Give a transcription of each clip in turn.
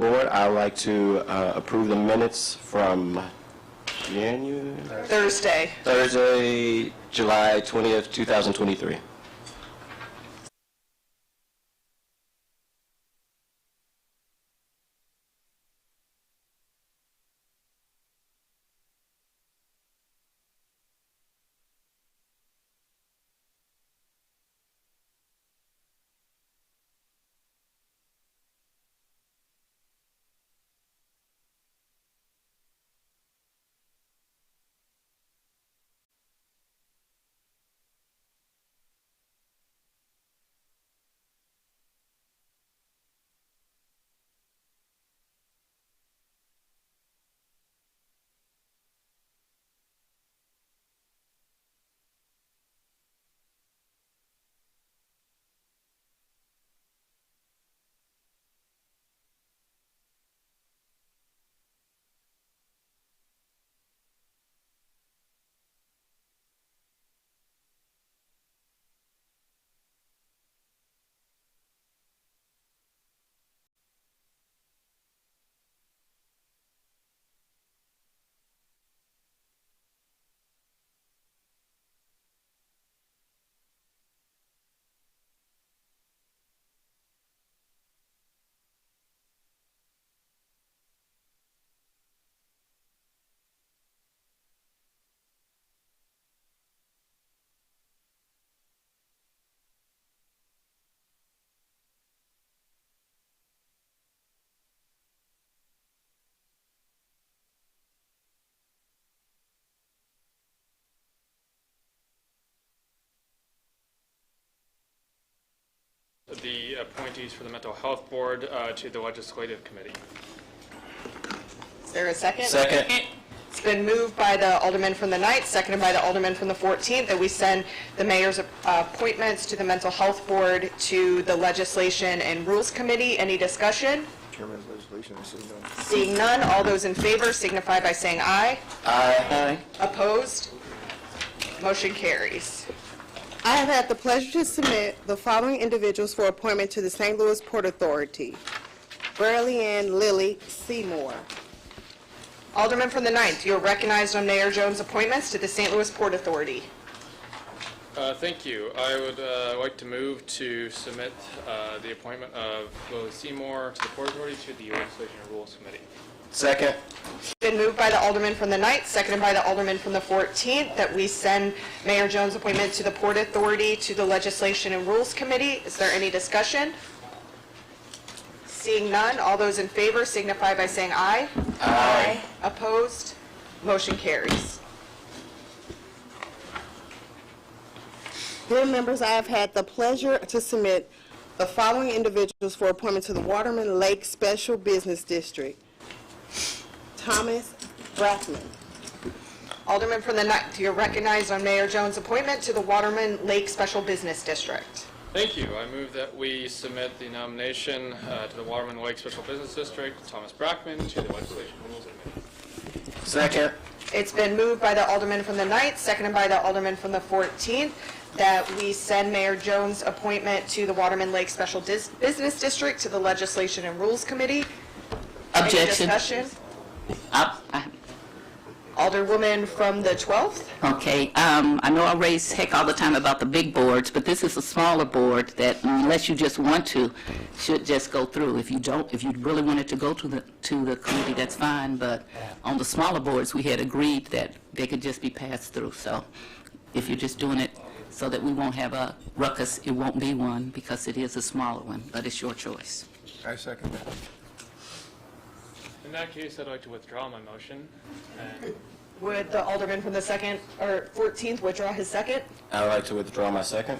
Board, I would like to approve the minutes from Thursday, July 20th, 2023. The appointees for the Mental Health Board to the Legislative Committee. Is there a second? Second. It's been moved by the Alderman from the 9th, seconded by the Alderman from the 14th, that we send the mayor's appointments to the Mental Health Board to the Legislation and Rules Committee. Any discussion? Chairman's legislation. Seeing none, all those in favor signify by saying aye. Aye. Opposed? Motion carries. I have had the pleasure to submit the following individuals for appointment to the St. Louis Port Authority. Burley Ann Lily Seymour. Alderman from the 9th, you are recognized on Mayor Jones' appointments to the St. Louis Port Authority. Thank you. I would like to move to submit the appointment of Lily Seymour to the Port Authority to the Legislation and Rules Committee. Second. It's been moved by the Alderman from the 9th, seconded by the Alderman from the 14th, that we send Mayor Jones' appointment to the Port Authority to the Legislation and Rules Committee. Is there any discussion? Seeing none, all those in favor signify by saying aye. Aye. Opposed? Motion carries. Dear members, I have had the pleasure to submit the following individuals for appointment to the Waterman Lake Special Business District. Thomas Brackman. Alderman from the 9th, you're recognized on Mayor Jones' appointment to the Waterman Lake Special Business District. Thank you. I move that we submit the nomination to the Waterman Lake Special Business District, Thomas Brackman, to the Legislation and Rules Committee. Second. It's been moved by the Alderman from the 9th, seconded by the Alderman from the 14th, that we send Mayor Jones' appointment to the Waterman Lake Special Business District to the Legislation and Rules Committee. Objection. Any discussion? Alderwoman from the 12th. Okay. I know I raise heck all the time about the big boards, but this is a smaller board that, unless you just want to, should just go through. If you don't, if you really wanted to go to the committee, that's fine. But on the smaller boards, we had agreed that they could just be passed through. So if you're just doing it so that we won't have a ruckus, it won't be one because it is a smaller one. But it's your choice. I second that. In that case, I'd like to withdraw my motion. And Would the Alderman from the 2nd or 14th withdraw his second? I would like to withdraw my second.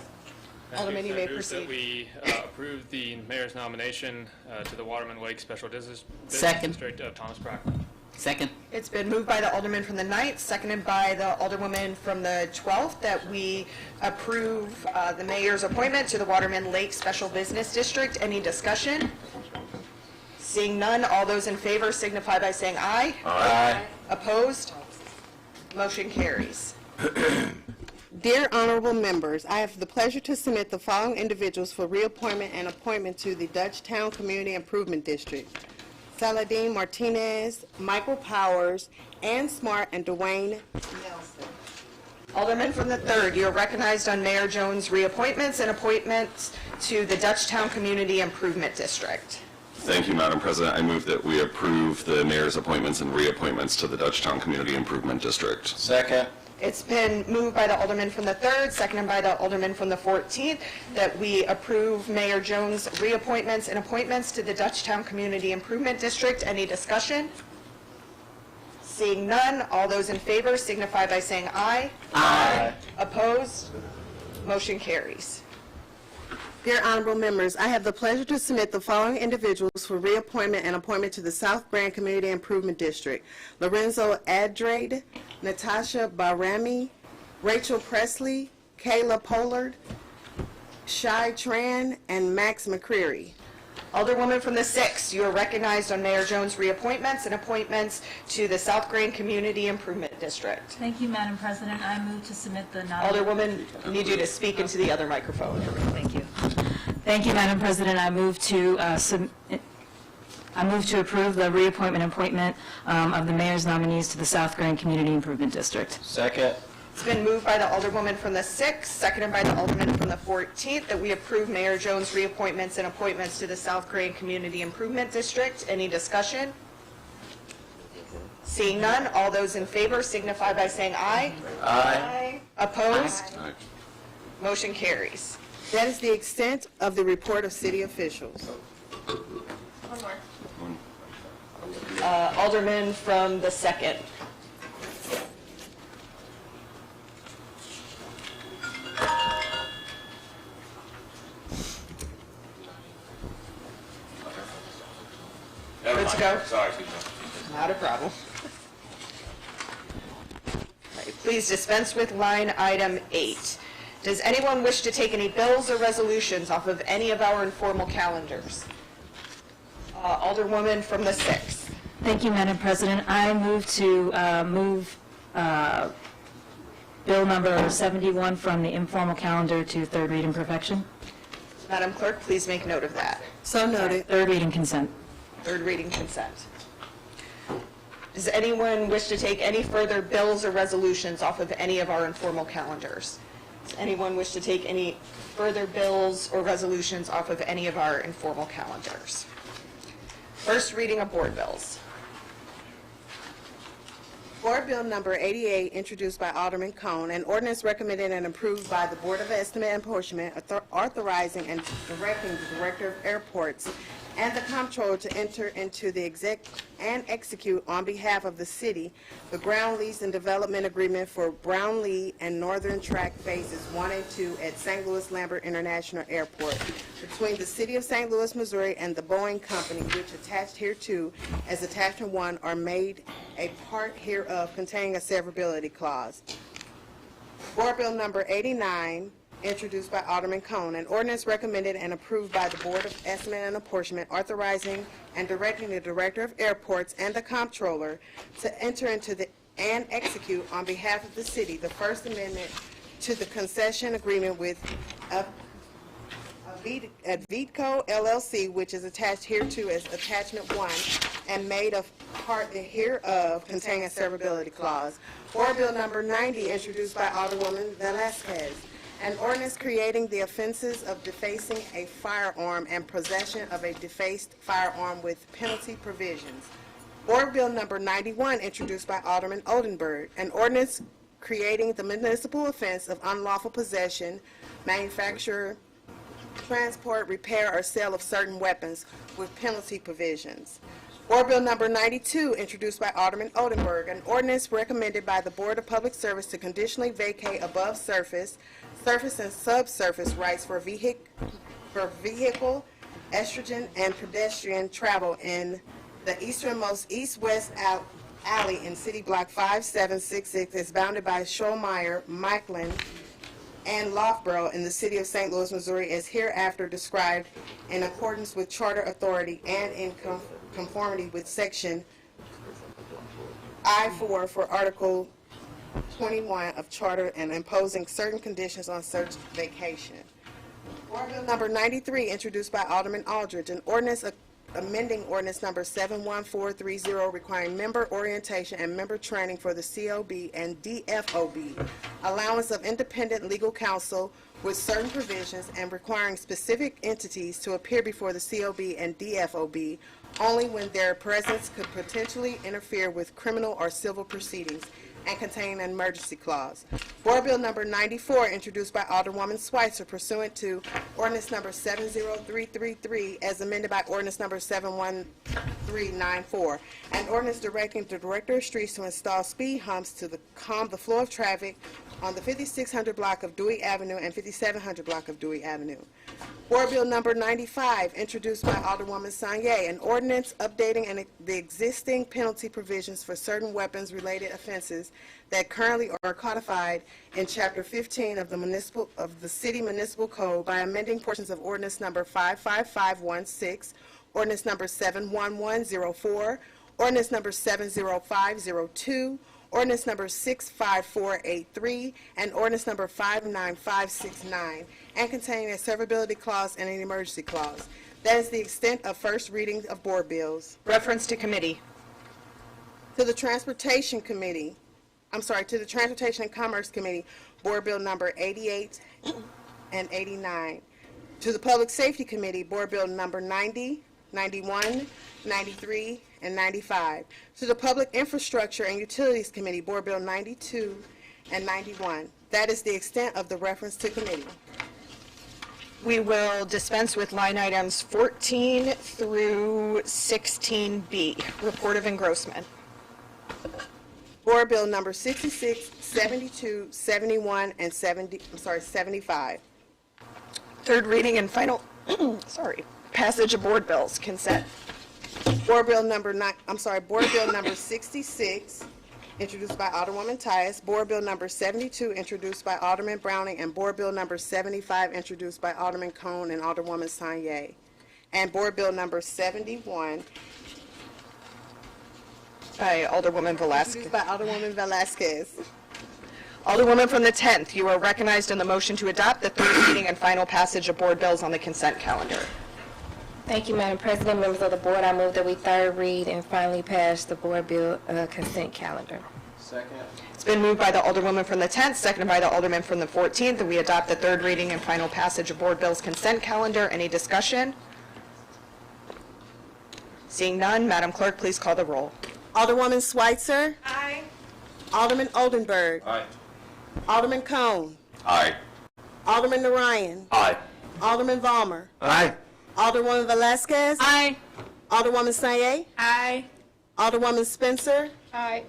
Alderman, you may I move proceed. that we approve the mayor's nomination to the Waterman Lake Special Business District of Thomas Brackman. Second. It's been moved by the Alderman from the 9th, seconded by the Alderwoman from the 12th, that we approve the mayor's appointment to the Waterman Lake Special Business District. Any discussion? Seeing none, all those in favor signify by saying aye. Aye. Opposed? Motion carries. Dear honorable members, I have the pleasure to submit the following individuals for reappointment and appointment to the Dutchtown Community Improvement District. Saladin Martinez, Michael Powers, Ann Smart, and Dwayne Nelson. Alderman from the 3rd, you're recognized on Mayor Jones' reappointments and appointments to the Dutchtown Community Improvement District. Thank you, Madam President. I move that we approve the mayor's appointments and reappointments to the Dutchtown Community Improvement District. Second. It's been moved by the Alderman from the 3rd, seconded by the Alderman from the 14th, that we approve Mayor Jones' reappointments and appointments to the Dutchtown Community Improvement District. Any discussion? Seeing none, all those in favor signify by saying aye. Aye. Opposed? Motion carries. Dear honorable members, I have the pleasure to submit the following individuals for reappointment and appointment to the South Grand Community Improvement District: Lorenzo Adrade, Natasha Barami, Rachel Presley, Kayla Pollard, Shai Tran, and Max McCreary. Alderwoman from the 6th, you are recognized on Mayor Jones' reappointments and appointments to the South Grand Community Improvement District. Thank you, Madam President. I move to submit the nomination. Alderwoman, I need you to speak into the other microphone. Thank you. Thank you, Madam President. I move to approve the reappointment and appointment of the mayor's nominees to the South Grand Community Improvement District. Second. It's been moved by the Alderwoman from the 6th, seconded by the Alderman from the 14th, that we approve Mayor Jones' reappointments and appointments to the South Grand Community Improvement District. Any discussion? Seeing none, all those in favor signify by saying aye. Aye. Opposed? Aye. Motion carries. That is the extent of the report of city officials. Alderman from the 2nd. Good to go? Sorry. Not a problem. All right, please dispense with line item 8. Does anyone wish to take any bills or resolutions off of any of our informal calendars? Alderwoman from the 6th. Thank you, Madam President. I move to bill number 71 from the informal calendar to third reading perfection. Madam Clerk, please make note of that. So noted. Third reading consent. Third reading consent. Does anyone wish to take any further bills or resolutions off of any of our informal calendars? Does anyone wish to take any further bills or resolutions off of any of our informal calendars? First reading of board bills. Board Bill Number 88, introduced by Alderman Cone, an ordinance recommended and approved by the Board of Estimate and Apportionment, authorizing and directing the Director of Airports and the Comptroller to enter into the and execute on behalf of the city the ground lease and development agreement for Brownlee and Northern Track Phases 1 and 2 at St. Louis Lambert International Airport between the City of St. Louis, Missouri and the Boeing Company, which attached hereto as Attachment 1 are made a part hereof containing a severability clause. Board Bill Number 89, introduced by Alderman Cone, an ordinance recommended and approved by the Board of Estimate and Apportionment, authorizing and directing the Director of Airports and the Comptroller to enter into and execute on behalf of the city the First Amendment to the concession agreement with Avitco LLC, which is attached hereto as Attachment 1 and made of part hereof containing a severability clause. Board Bill Number 90, introduced by Alderwoman Velazquez, an ordinance creating the offenses of defacing a firearm and possession of a defaced firearm with penalty provisions. Board Bill Number 91, introduced by Alderman Oldenburg, an ordinance creating the municipal offense of unlawful possession, manufacture, transport, repair, or sale of certain weapons with penalty provisions. Board Bill Number 92, introduced by Alderman Oldenburg, an ordinance recommended by the Board of Public Service to conditionally vacate above surface and subsurface rights for vehicle, estrogen, and pedestrian travel in the easternmost east-west alley in City Block 5766 is bounded by Schollmeyer, Michaelin, and Loughborough in the City of St. Louis, Missouri, as hereafter described in accordance with Charter Authority and in conformity with Section I-4 for Article 21 of Charter and imposing certain conditions on such vacation. Board Bill Number 93, introduced by Alderman Aldridge, an ordinance amending ordinance number 71430 requiring member orientation and member training for the COB and DFOB, allowance of independent legal counsel with certain provisions, and requiring specific entities to appear before the COB and DFOB only when their presence could potentially interfere with criminal or civil proceedings, and contain an emergency clause. Board Bill number 94, introduced by Alderwoman Schweitzer, pursuant to ordinance number 70333, as amended by ordinance number 71394, an ordinance directing the Director of Streets to install speed humps to calm the flow of traffic on the 5600 block of Dewey Avenue and 5700 block of Dewey Avenue. Board Bill number 95, introduced by Alderwoman Sanye, an ordinance updating the existing penalty provisions for certain weapons-related offenses that currently are codified in Chapter 15 of the City Municipal Code by amending portions of ordinance number 55516, ordinance number 71104, ordinance number 70502, ordinance number 65483, and ordinance number 59569, and containing a severability clause and an emergency clause. That is the extent of first reading of board bills. Reference to committee. To the Transportation Committee, to the Transportation and Commerce Committee, Board Bill number 88 and 89. To the Public Safety Committee, Board Bill number 90, 91, 93, and 95. To the Public Infrastructure and Utilities Committee, Board Bill 92 and 91. That is the extent of the reference to committee. We will dispense with line items 14 through 16B. Report of engrossment. Board Bill number 66, 72, 71, and 75. Third reading and final, passage of board bills. Consent. Board Bill number 66, introduced by Alderwoman Tyus. Board Bill number 72, introduced by Alderman Browning, and Board Bill number 75, introduced by Alderman Cone and Alderwoman Sanye. And Board Bill number 71, By Alderwoman Velasquez. introduced by Alderwoman Velasquez. Alderwoman from the 10th, you are recognized in the motion to adopt the third reading and final passage of board bills on the consent calendar. Thank you, Madam President. Members of the board, I move that we third read and finally pass the board bill consent calendar. Second. It's been moved by the Alderwoman from the 10th, seconded by the Alderman from the 14th, that we adopt the third reading and final passage of board bills consent calendar. Any discussion? Seeing none, Madam Clerk, please call the roll. Alderwoman Schweitzer. Aye. Alderman Oldenburg. Aye. Alderman Cone. Aye. Alderman Narayan. Aye. Alderman Valmer. Aye. Alderwoman Velasquez. Aye. Alderwoman Sanye. Aye. Alderwoman Spencer. Aye.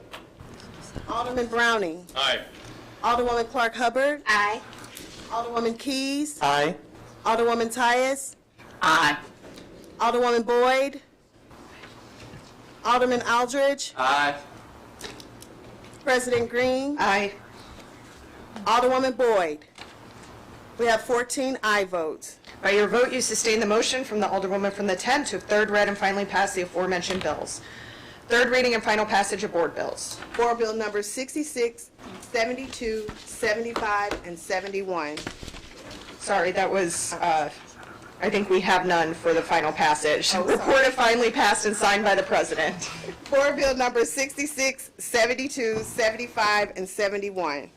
Alderman Browning. Aye. Alderwoman Clark Hubbard. Aye. Alderwoman Keys. Aye. Alderwoman Tyus. Aye. Alderwoman Boyd. Alderman Aldridge. Aye. President Green. Aye. Alderwoman Boyd. We have 14 aye votes. By your vote, you sustain the motion from the Alderwoman from the 10th to third read and finally pass the aforementioned bills. Third reading and final passage of board bills. Board Bill number 66, 72, 75, and 71. Sorry, that was, I think we have none for the final passage. Oh, sorry. Report of finally passed and signed by the President. Board Bill number 66, 72, 75, and 71.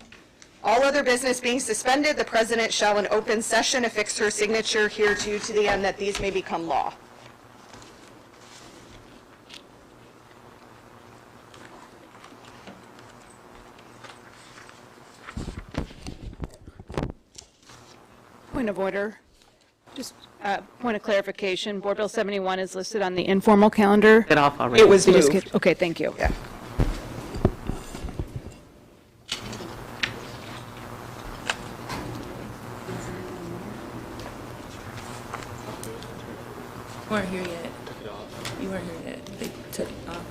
All other business being suspended, the President shall in open session affix her signature hereto to the end that these may become law. Point of order. Just point of clarification. Board Bill 71 is listed on the informal calendar. Get off already. It was You just moved. get- Okay, thank you. Yeah. You weren't here yet. You weren't here yet. They took it off.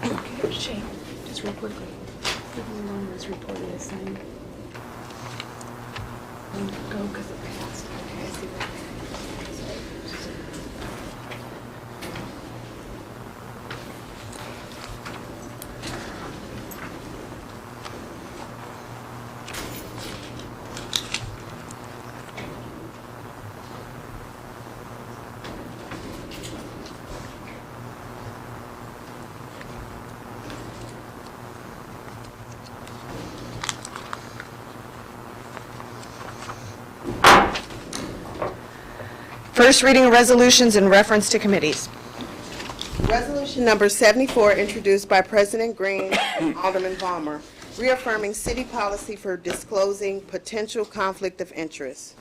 Okay, Shane, just real quickly. Everyone was reported as signed. Go because it passed. Okay, I see that. First reading of resolutions in reference to committees. Resolution number 74, introduced by President Green and Alderman Palmer, reaffirming city policy for disclosing potential conflict of interest.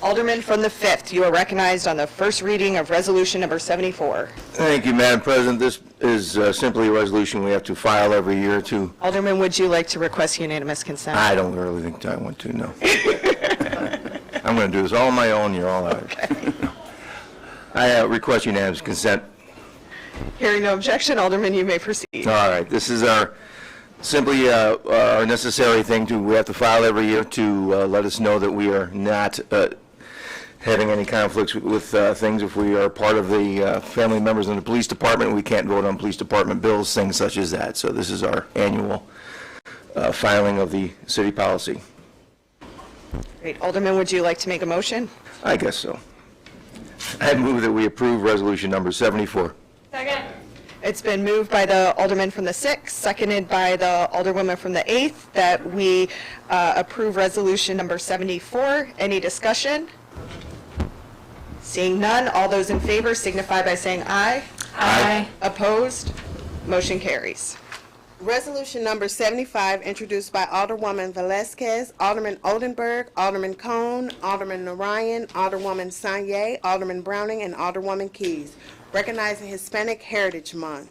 Alderman from the 5th, you are recognized on the first reading of resolution number 74. Thank you, Madam President. This is simply a resolution we have to file every year to... Alderman, would you like to request unanimous consent? I don't really think I want to, no. I'm going to do this all on my own, you're all out. Okay. I request unanimous consent. Hearing no objection, Alderman, you may proceed. All right, this is simply our necessary thing we have to file every year to let us know that we are not having any conflicts with things. If we are part of the family members in the police department, we can't vote on police department bills, things such as that. So this is our annual filing of the city policy. Great. Alderman, would you like to make a motion? I guess so. I move that we approve resolution number 74. Second. It's been moved by the Alderman from the 6th, seconded by the Alderwoman from the 8th, that we approve resolution number 74. Any discussion? Seeing none, all those in favor signify by saying aye. Aye. Opposed? Motion carries. Resolution number 75, introduced by Alderwoman Velazquez, Alderman Oldenburg, Alderman Cone, Alderman Narayan, Alderwoman Sanye, Alderman Browning, and Alderwoman Keys, recognizing Hispanic Heritage Month.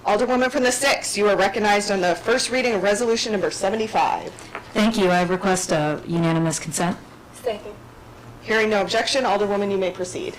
Alderwoman from the 6th, you are recognized on the first reading of resolution number 75. Thank you. I request a unanimous consent. Second. Hearing no objection, Alderwoman, you may proceed.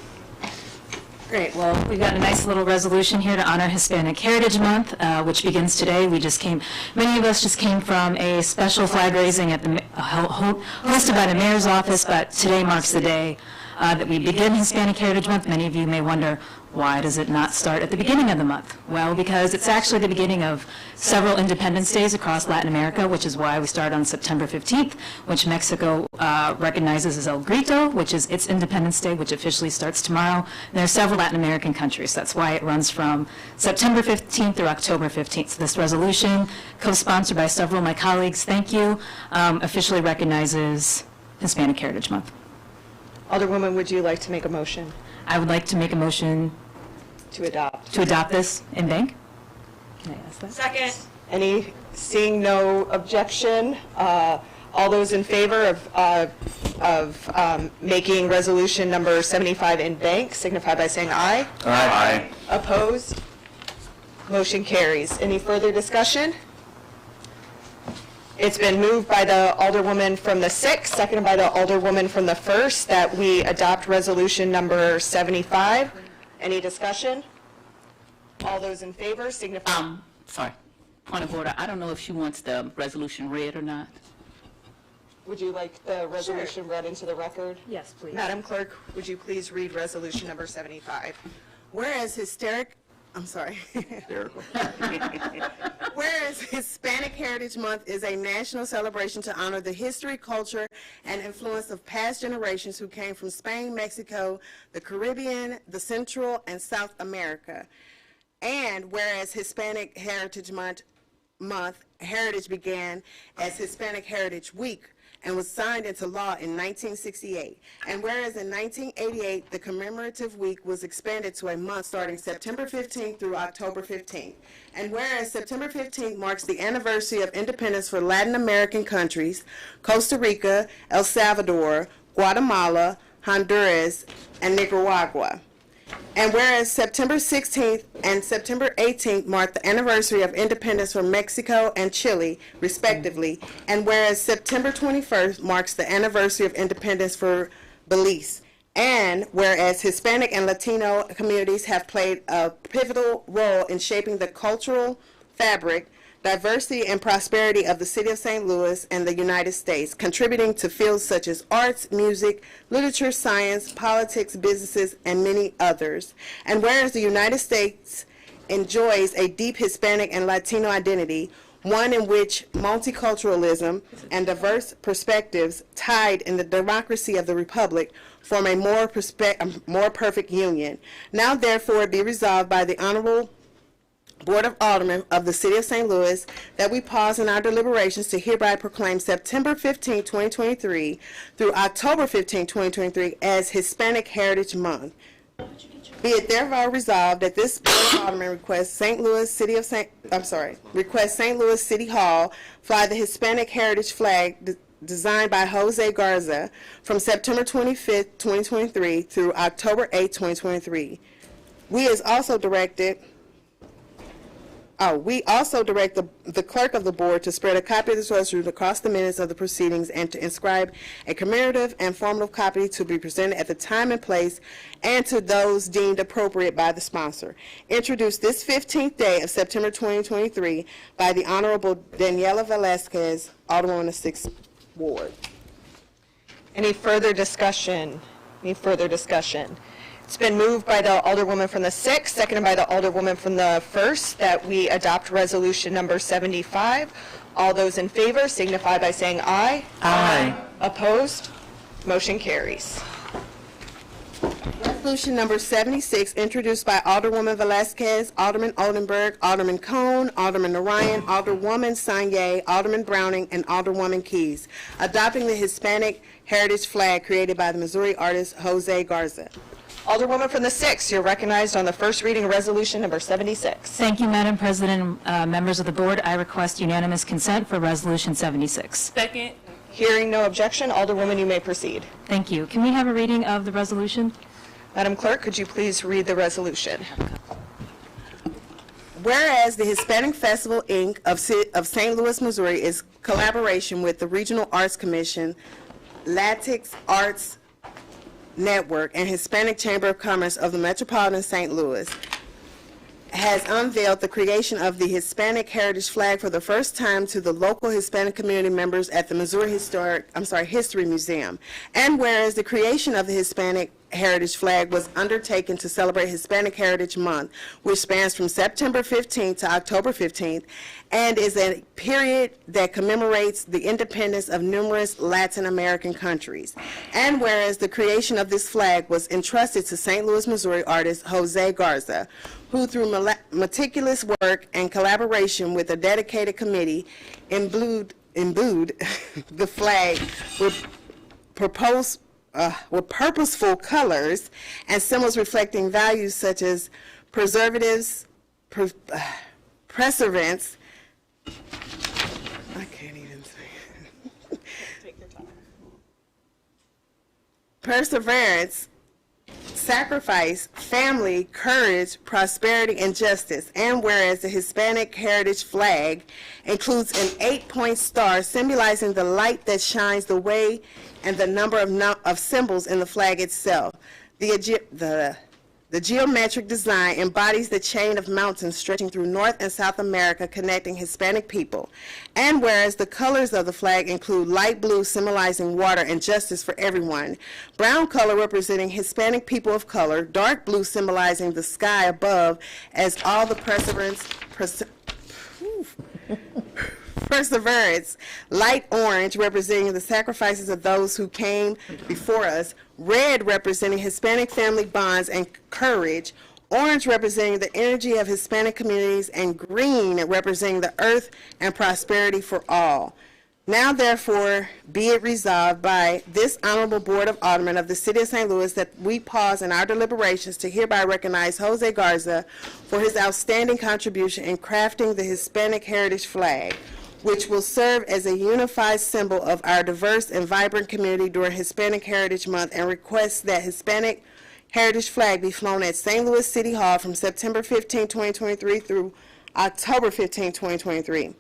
Great. Well, we've got a nice little resolution here to honor Hispanic Heritage Month, which begins today. Many of us just came from a special flag raising at hosted by the mayor's office, but today marks the day that we begin Hispanic Heritage Month. Many of you may wonder, why does it not start at the beginning of the month? Well, because it's actually the beginning of several Independence Days across Latin America, which is why we start on September 15th, which Mexico recognizes as El Grito, which is its Independence Day, which officially starts tomorrow. And there are several Latin American countries. That's why it runs from September 15th through October 15th. So this resolution, co-sponsored by several of my colleagues, thank you, officially recognizes Hispanic Heritage Month. Alderwoman, would you like to make a motion I would like to make a motion to adopt? to adopt this in bank. Can I ask that? Second. Seeing no objection, all those in favor of making resolution number 75 in bank signify by saying aye. Aye. Opposed? Motion carries. Any further discussion? It's been moved by the Alderwoman from the 6th, seconded by the Alderwoman from the 1st, that we adopt resolution number 75. Any discussion? All those in favor signify. Sorry, point of order. I don't know if she wants the resolution read or not. Would you like the resolution read into the record? Yes, please. Madam Clerk, would you please read resolution number 75? Whereas Hispanic Heritage Month is a national celebration to honor the history, culture, and influence of past generations who came from Spain, Mexico, the Caribbean, the Central, and South America. And whereas Hispanic Heritage Month Heritage began as Hispanic Heritage Week and was signed into law in 1968. And whereas in 1988, the commemorative week was expanded to a month starting September 15th through October 15th. And whereas September 15th marks the anniversary of independence for Latin American countries, Costa Rica, El Salvador, Guatemala, Honduras, and Nicaragua. And whereas September 16th and September 18th mark the anniversary of independence for Mexico and Chile, respectively, and whereas September 21st marks the anniversary of independence for Belize, and whereas Hispanic and Latino communities have played a pivotal role in shaping the cultural fabric, diversity, and prosperity of the city of St. Louis and the United States, contributing to fields such as arts, music, literature, science, politics, businesses, and many others. And whereas the United States enjoys a deep Hispanic and Latino identity, one in which multiculturalism and diverse perspectives tied in the democracy of the Republic form a more perfect union. Now, therefore, be resolved by the Honorable Board of Aldermen of the City of St. Louis that we pause in our deliberations to hereby proclaim September 15, 2023 through October 15, 2023 as Hispanic Heritage Month. Be it thereby resolved that this Board of Aldermen requests St. Louis City Hall fly the Hispanic Heritage flag designed by Jose Garza from September 25, 2023 through October 8, 2023. We also direct the clerk of the board to spread a copy of this resolution across the minutes of the proceedings and to inscribe a commemorative and formative copy to be presented at the time and place and to those deemed appropriate by the sponsor. Introduced this 15th day of September 2023 by the Honorable Daniela Velasquez, Alderwoman of 6th Ward. Any further discussion? Any further discussion? It's been moved by the Alderwoman from the 6th, seconded by the Alderwoman from the 1st, that we adopt resolution number 75. All those in favor signify by saying aye. Aye. Opposed? Motion carries. Resolution number 76, introduced by Alderwoman Velasquez, Alderman Oldenburg, Alderman Cone, Alderman Narayan, Alderwoman Sanye, Alderman Browning, and Alderwoman Keys, adopting the Hispanic Heritage flag created by the Missouri artist Jose Garza. Alderwoman from the 6th, you're recognized on the first reading of resolution number 76. Thank you, Madam President. Members of the board, I request unanimous consent for Resolution 76. Second. Hearing no objection, Alderwoman, you may proceed. Thank you. Can we have a reading of the resolution? Madam Clerk, could you please read the resolution? Whereas the Hispanic Festival, Inc. of St. Louis, Missouri is collaboration with the Regional Arts Commission, Latinx Arts Network, and Hispanic Chamber of Commerce of the Metropolitan St. Louis, has unveiled the creation of the Hispanic Heritage flag for the first time to the local Hispanic community members at the Missouri History Museum. And whereas the creation of the Hispanic Heritage flag was undertaken to celebrate Hispanic Heritage Month, which spans from September 15th to October 15th, and is a period that commemorates the independence of numerous Latin American countries. And whereas the creation of this flag was entrusted to St. Louis, Missouri artist Jose Garza, who through meticulous work and collaboration with a dedicated committee imbued the flag with purposeful colors and symbols reflecting values such as perseverance, I can't even say. Take your time. Perseverance, sacrifice, family, courage, prosperity, and justice. And whereas the Hispanic Heritage flag includes an 8-point star symbolizing the light that shines the way and the number of symbols in the flag itself. The geometric design embodies the chain of mountains stretching through North and South America connecting Hispanic people. And whereas the colors of the flag include light blue symbolizing water and justice for everyone, brown color representing Hispanic people of color, dark blue symbolizing the sky above as all the perseverance, light orange representing the sacrifices of those who came before us, red representing Hispanic family bonds and courage, orange representing the energy of Hispanic communities, and green representing the earth and prosperity for all. Now, therefore, be it resolved by this Honorable Board of Aldermen of the City of St. Louis that we pause in our deliberations to hereby recognize Jose Garza for his outstanding contribution in crafting the Hispanic Heritage flag, which will serve as a unified symbol of our diverse and vibrant community during Hispanic Heritage Month, and requests that Hispanic Heritage flag be flown at St. Louis City Hall from September 15, 2023 through October 15, 2023.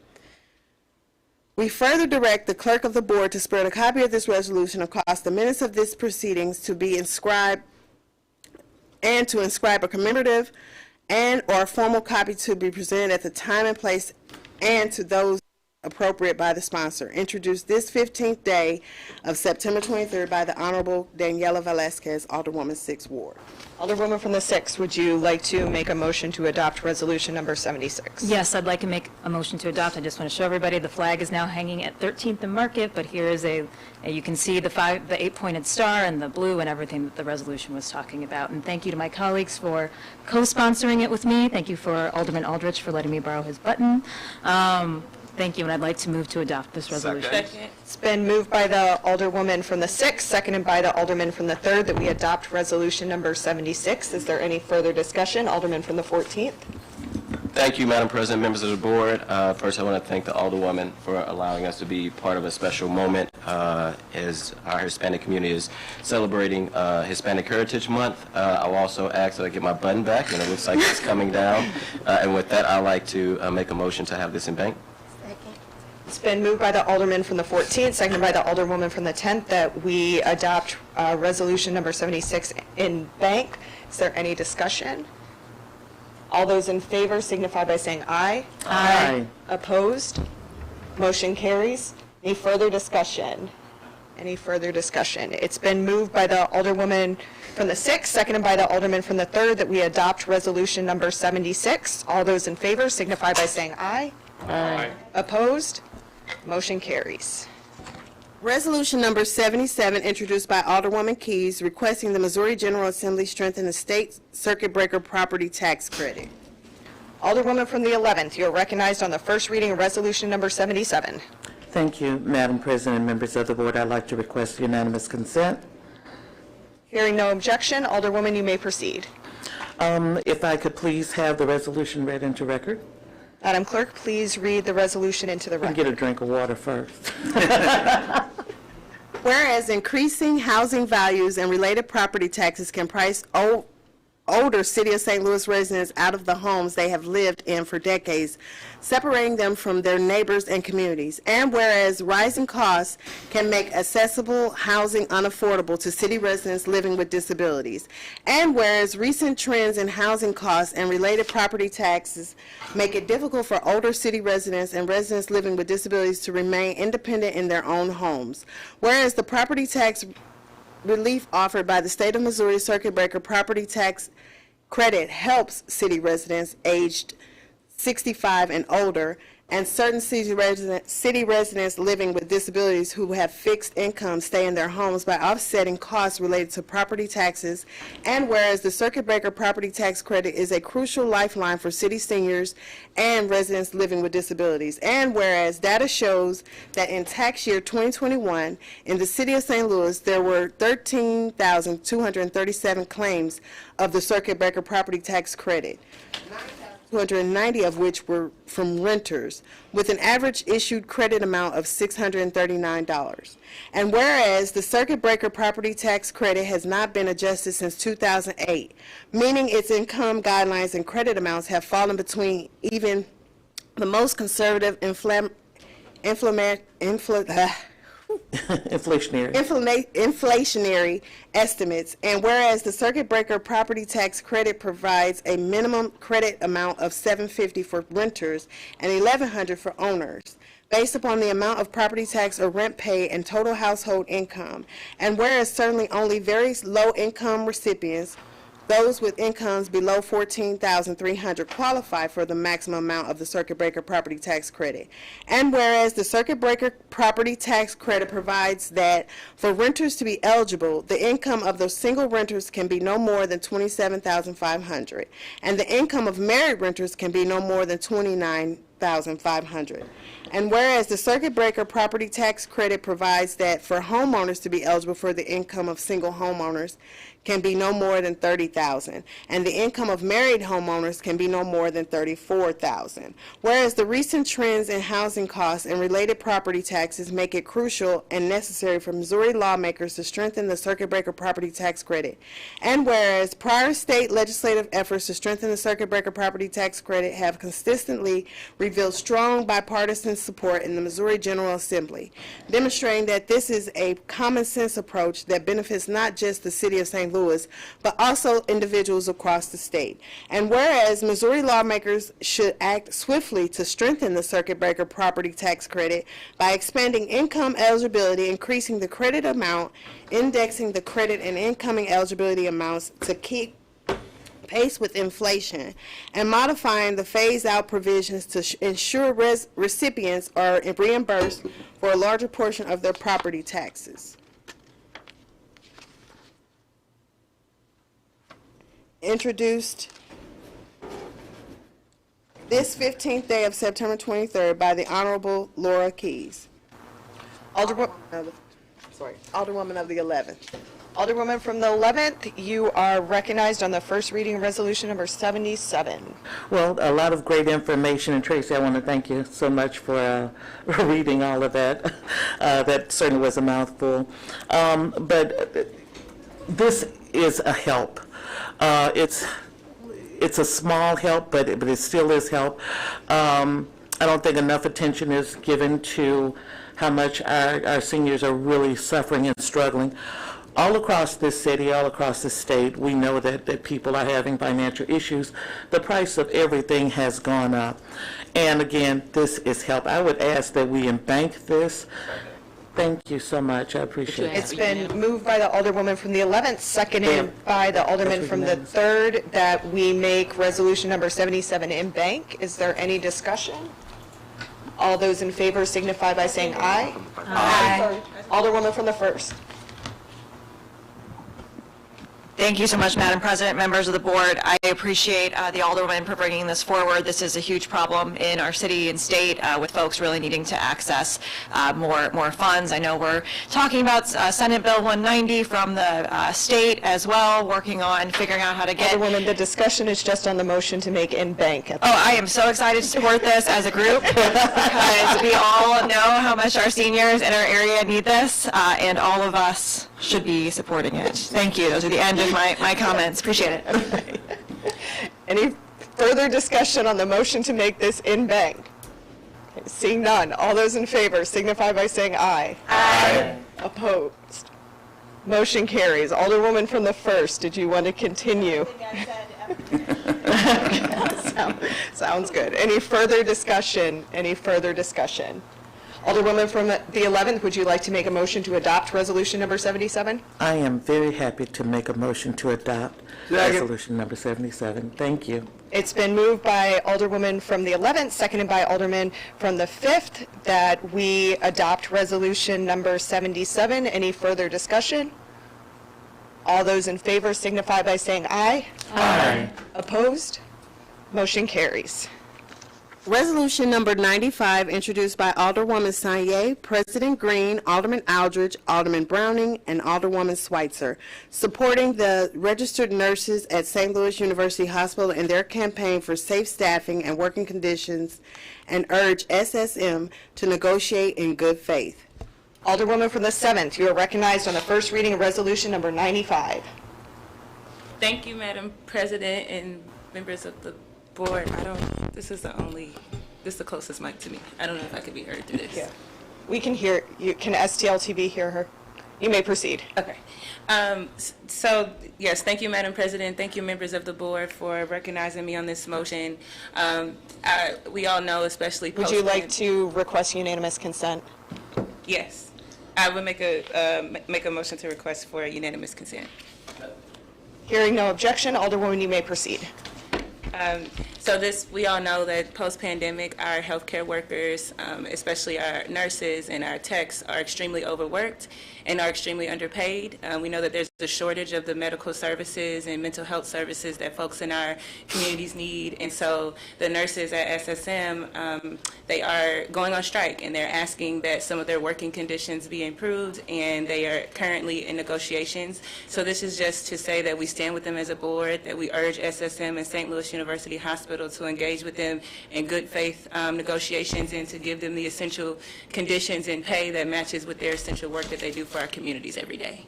We further direct the clerk of the board to spread a copy of this resolution across the minutes of this proceedings to be inscribed and to inscribe a commemorative and or formal copy to be presented at the time and place and to those appropriate by the sponsor. Introduced this 15th day of September 23rd by the Honorable Daniela Velasquez, Alderwoman 6th Ward. Alderwoman from the 6th, would you like to make a motion to adopt resolution number 76? Yes, I'd like to make a motion to adopt. I just want to show everybody the flag is now hanging at 13th and Market, but here is you can see the 8-pointed star and the blue and everything that the resolution was talking about. And thank you to my colleagues for co-sponsoring it with me. Thank you for Alderman Aldrich for letting me borrow his button. Thank you, and I'd like to move to adopt this resolution. Second. It's been moved by the Alderwoman from the 6th, seconded by the Alderman from the 3rd, that we adopt resolution number 76. Is there any further discussion? Alderman from the 14th. Thank you, Madam President, members of the board. First, I want to thank the Alderwoman for allowing us to be part of a special moment as our Hispanic community is celebrating Hispanic Heritage Month. I'll also ask that I get my button back, and it looks like it's coming down. And with that, I'd like to make a motion to have this in bank. It's been moved by the Alderman from the 14th, seconded by the Alderwoman from the 10th, that we adopt resolution number 76 in bank. Is there any discussion? All those in favor signify by saying aye. Aye. Opposed? Motion carries. Any further discussion? Any further discussion? It's been moved by the Alderwoman from the 6th, seconded by the Alderman from the 3rd, that we adopt resolution number 76. All those in favor signify by saying aye. Aye. Opposed? Motion carries. Resolution number 77, introduced by Alderwoman Keys, requesting the Missouri General Assembly strengthen the state circuit breaker property tax credit. Alderwoman from the 11th, you are recognized on the first reading of resolution number 77. Thank you, Madam President and members of the board. I'd like to request unanimous consent. Hearing no objection, Alderwoman, you may proceed. If I could please have the resolution read into record. Madam Clerk, please read the resolution into the I'll record. get a drink of water first. Whereas increasing housing values and related property taxes can price older City of St. Louis residents out of the homes they have lived in for decades, separating them from their neighbors and communities. And whereas rising costs can make accessible housing unaffordable to city residents living with disabilities. And whereas recent trends in housing costs and related property taxes make it difficult for older city residents and residents living with disabilities to remain independent in their own homes. Whereas the property tax relief offered by the State of Missouri Circuit Breaker Property Tax Credit helps city residents aged 65 and older, and certain city residents living with disabilities who have fixed incomes stay in their homes by offsetting costs related to property taxes. And whereas the Circuit Breaker Property Tax Credit is a crucial lifeline for city seniors and residents living with disabilities. And whereas data shows that in tax year 2021, in the City of St. Louis, there were 13,237 claims of the Circuit Breaker Property Tax Credit, 290 of which were from renters, with an average issued credit amount of $639. And whereas the Circuit Breaker Property Tax Credit has not been adjusted since 2008, meaning its income guidelines and credit amounts have fallen between even the most conservative inflationary estimates, and whereas the Circuit Breaker Property Tax Credit provides a minimum credit amount of $750 for renters and $1,100 for owners, based upon the amount of property tax or rent paid and total household income, and whereas certainly only very low-income recipients, those with incomes below $14,300 qualify for the maximum amount of the Circuit Breaker Property Tax Credit. And whereas the Circuit Breaker Property Tax Credit provides that for renters to be eligible, the income of those single renters can be no more than $27,500, and the income of married renters can be no more than $29,500. And whereas the Circuit Breaker Property Tax Credit provides that for homeowners to be eligible for the income of single homeowners can be no more than $30,000, and the income of married homeowners can be no more than $34,000. Whereas the recent trends in housing costs and related property taxes make it crucial and necessary for Missouri lawmakers to strengthen the Circuit Breaker Property Tax Credit. And whereas prior state legislative efforts to strengthen the Circuit Breaker Property Tax Credit have consistently revealed strong bipartisan support in the Missouri General Assembly, demonstrating that this is a common sense approach that benefits not just the City of St. Louis, but also individuals across the state. And whereas Missouri lawmakers should act swiftly to strengthen the circuit breaker property tax credit by expanding income eligibility, increasing the credit amount, indexing the credit and incoming eligibility amounts to keep pace with inflation, and modifying the phase-out provisions to ensure recipients are reimbursed for a larger portion of their property taxes. Introduced this 15th day of September 23rd by the Honorable Laura Keyes. Alderwoman of the 11th. Alderwoman from the 11th, you are recognized on the first reading resolution number 77. Well, a lot of great information, and Tracy, I want to thank you so much for reading all of that. That certainly was a mouthful. But this is a help. It's a small help, but it still is help. I don't think enough attention is given to how much our seniors are really suffering and struggling. All across this city, all across the state, we know that people are having financial issues. The price of everything has gone up. And again, this is help. I would ask that we embank this. Thank you so much. I appreciate it. It's been moved by the Alderwoman from the 11th, seconded by the Alderman from the 3rd, that we make resolution number 77 in bank. Is there any discussion? All those in favor signify by saying aye. Aye. Alderwoman from the 1st. Thank you so much, Madam President, members of the board. I appreciate the Alderman for bringing this forward. This is a huge problem in our city and state with folks really needing to access more funds. I know we're talking about Senate Bill 190 from the state as well, working on figuring out how to get... Alderwoman, the discussion is just on the motion to make in bank. I am so excited to support this as a group because we all know how much our seniors in our area need this, and all of us should be supporting it. Thank you. Those are the end of my comments. Appreciate it. Any further discussion on the motion to make this in bank? Okay, seeing none, all those in favor signify by saying aye. Aye. Opposed? Motion carries. Alderwoman from the 1st, did you want to continue? Sounds good. Any further discussion? Any further discussion? Alderwoman from the 11th, would you like to make a motion to adopt resolution number 77? I am very happy to make a motion to adopt resolution number 77. Thank you. It's been moved by Alderwoman from the 11th, seconded by Alderman from the 5th, that we adopt resolution number 77. Any further discussion? All those in favor signify by saying aye. Aye. Opposed? Motion carries. Resolution number 95, introduced by Alderwoman Sanye, President Green, Alderman Aldridge, Alderman Browning, and Alderwoman Schweitzer, supporting the registered nurses at St. Louis University Hospital in their campaign for safe staffing and working conditions, and urge SSM to negotiate in good faith. Alderwoman from the 7th, you are recognized on the first reading of resolution number 95. Thank you, Madam President and members of the board. This is the closest mic to me. I don't know if I could be heard through this. Yeah. We can hear you. Can STLTV hear her? You may proceed. Okay. So, yes, thank you, Madam President. Thank you, members of the board, for recognizing me on this motion. We all know, especially Would you like to request unanimous consent? Yes. I would make a motion to request for unanimous consent. Hearing no objection, Alderwoman, you may proceed. So we all know that post-pandemic, our healthcare workers, especially our nurses and our techs, are extremely overworked and are extremely underpaid. We know that there's a shortage of the medical services and mental health services that folks in our communities need. And so the nurses at SSM, they are going on strike, and they're asking that some of their working conditions be improved, and they are currently in negotiations. So this is just to say that we stand with them as a board, that we urge SSM and St. Louis University Hospital to engage with them in good faith negotiations and to give them the essential conditions and pay that matches with their essential work that they do for our communities every day.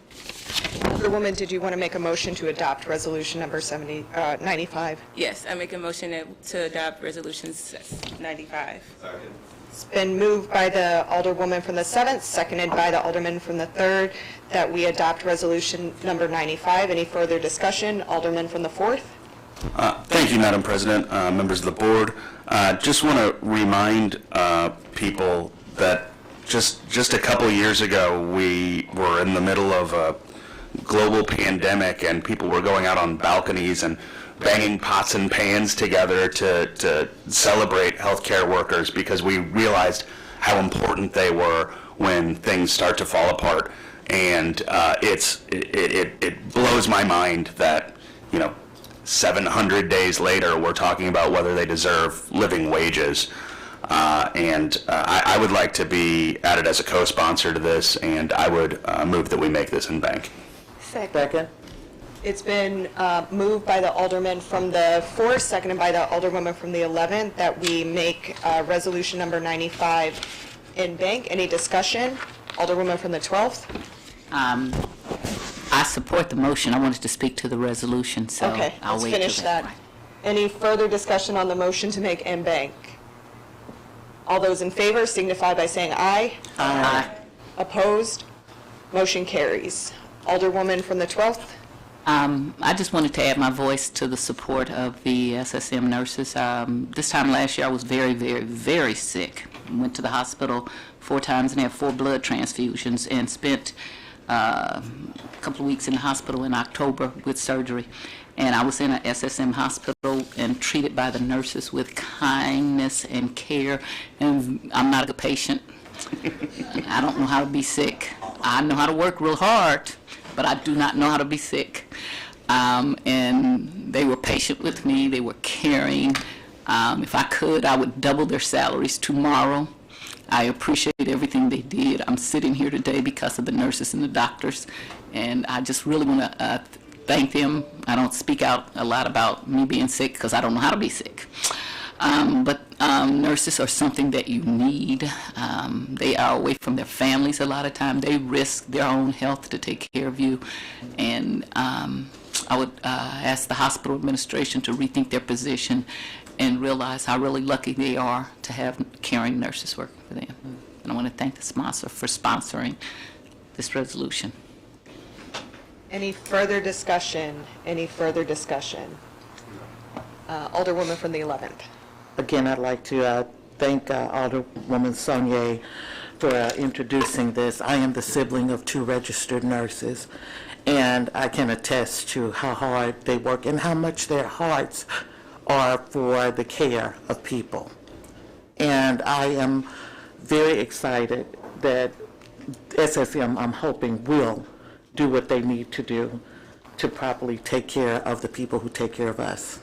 Alderwoman, did you want to make a motion to adopt resolution number 95? Yes, I make a motion to adopt resolution 95. It's been moved by the Alderwoman from the 7th, seconded by the Alderman from the 3rd, that we adopt resolution number 95. Any further discussion? Alderman from the 4th. Thank you, Madam President, members of the board. Just want to remind people that just a couple years ago, we were in the middle of a global pandemic, and people were going out on balconies and banging pots and pans together to celebrate healthcare workers, because we realized how important they were when things start to fall apart. And it blows my mind that, 700 days later, we're talking about whether they deserve living wages. I would like to be added as a co-sponsor to this, and I would move that we make this in bank. Second. It's been moved by the Alderman from the 4th, seconded by the Alderwoman from the 11th, that we make resolution number 95 in bank. Any discussion? Alderwoman from the 12th. I support the motion. I wanted to speak to the resolution, so Okay, I'll let's wait finish till that. Any further discussion on the motion to make in bank? All those in favor signify by saying aye. Aye. Opposed? Motion carries. Alderwoman from the 12th. I just wanted to add my voice to the support of the SSM nurses. This time last year, I was very, very, very sick. Went to the hospital 4 times and had 4 blood transfusions, and spent a couple of weeks in the hospital in October with surgery. And I was in an SSM hospital and treated by the nurses with kindness and care. And I'm not a good patient. I don't know how to be sick. I know how to work real hard, but I do not know how to be sick. And they were patient with me. They were caring. If I could, I would double their salaries tomorrow. I appreciate everything they did. I'm sitting here today because of the nurses and the doctors, and I just really want to thank them. I don't speak out a lot about me being sick because I don't know how to be sick. But nurses are something that you need. They are away from their families a lot of time. They risk their own health to take care of you. And I would ask the hospital administration to rethink their position and realize how really lucky they are to have caring nurses working for them. And I want to thank the sponsor for sponsoring this resolution. Any further discussion? Any further discussion? Alderwoman from the 11th. Again, I'd like to thank Alderwoman Saunier for introducing this. I am the sibling of 2 registered nurses, and I can attest to how hard they work and how much their hearts are for the care of people. And I am very excited that SSM, I'm hoping, will do what they need to do to properly take care of the people who take care of us.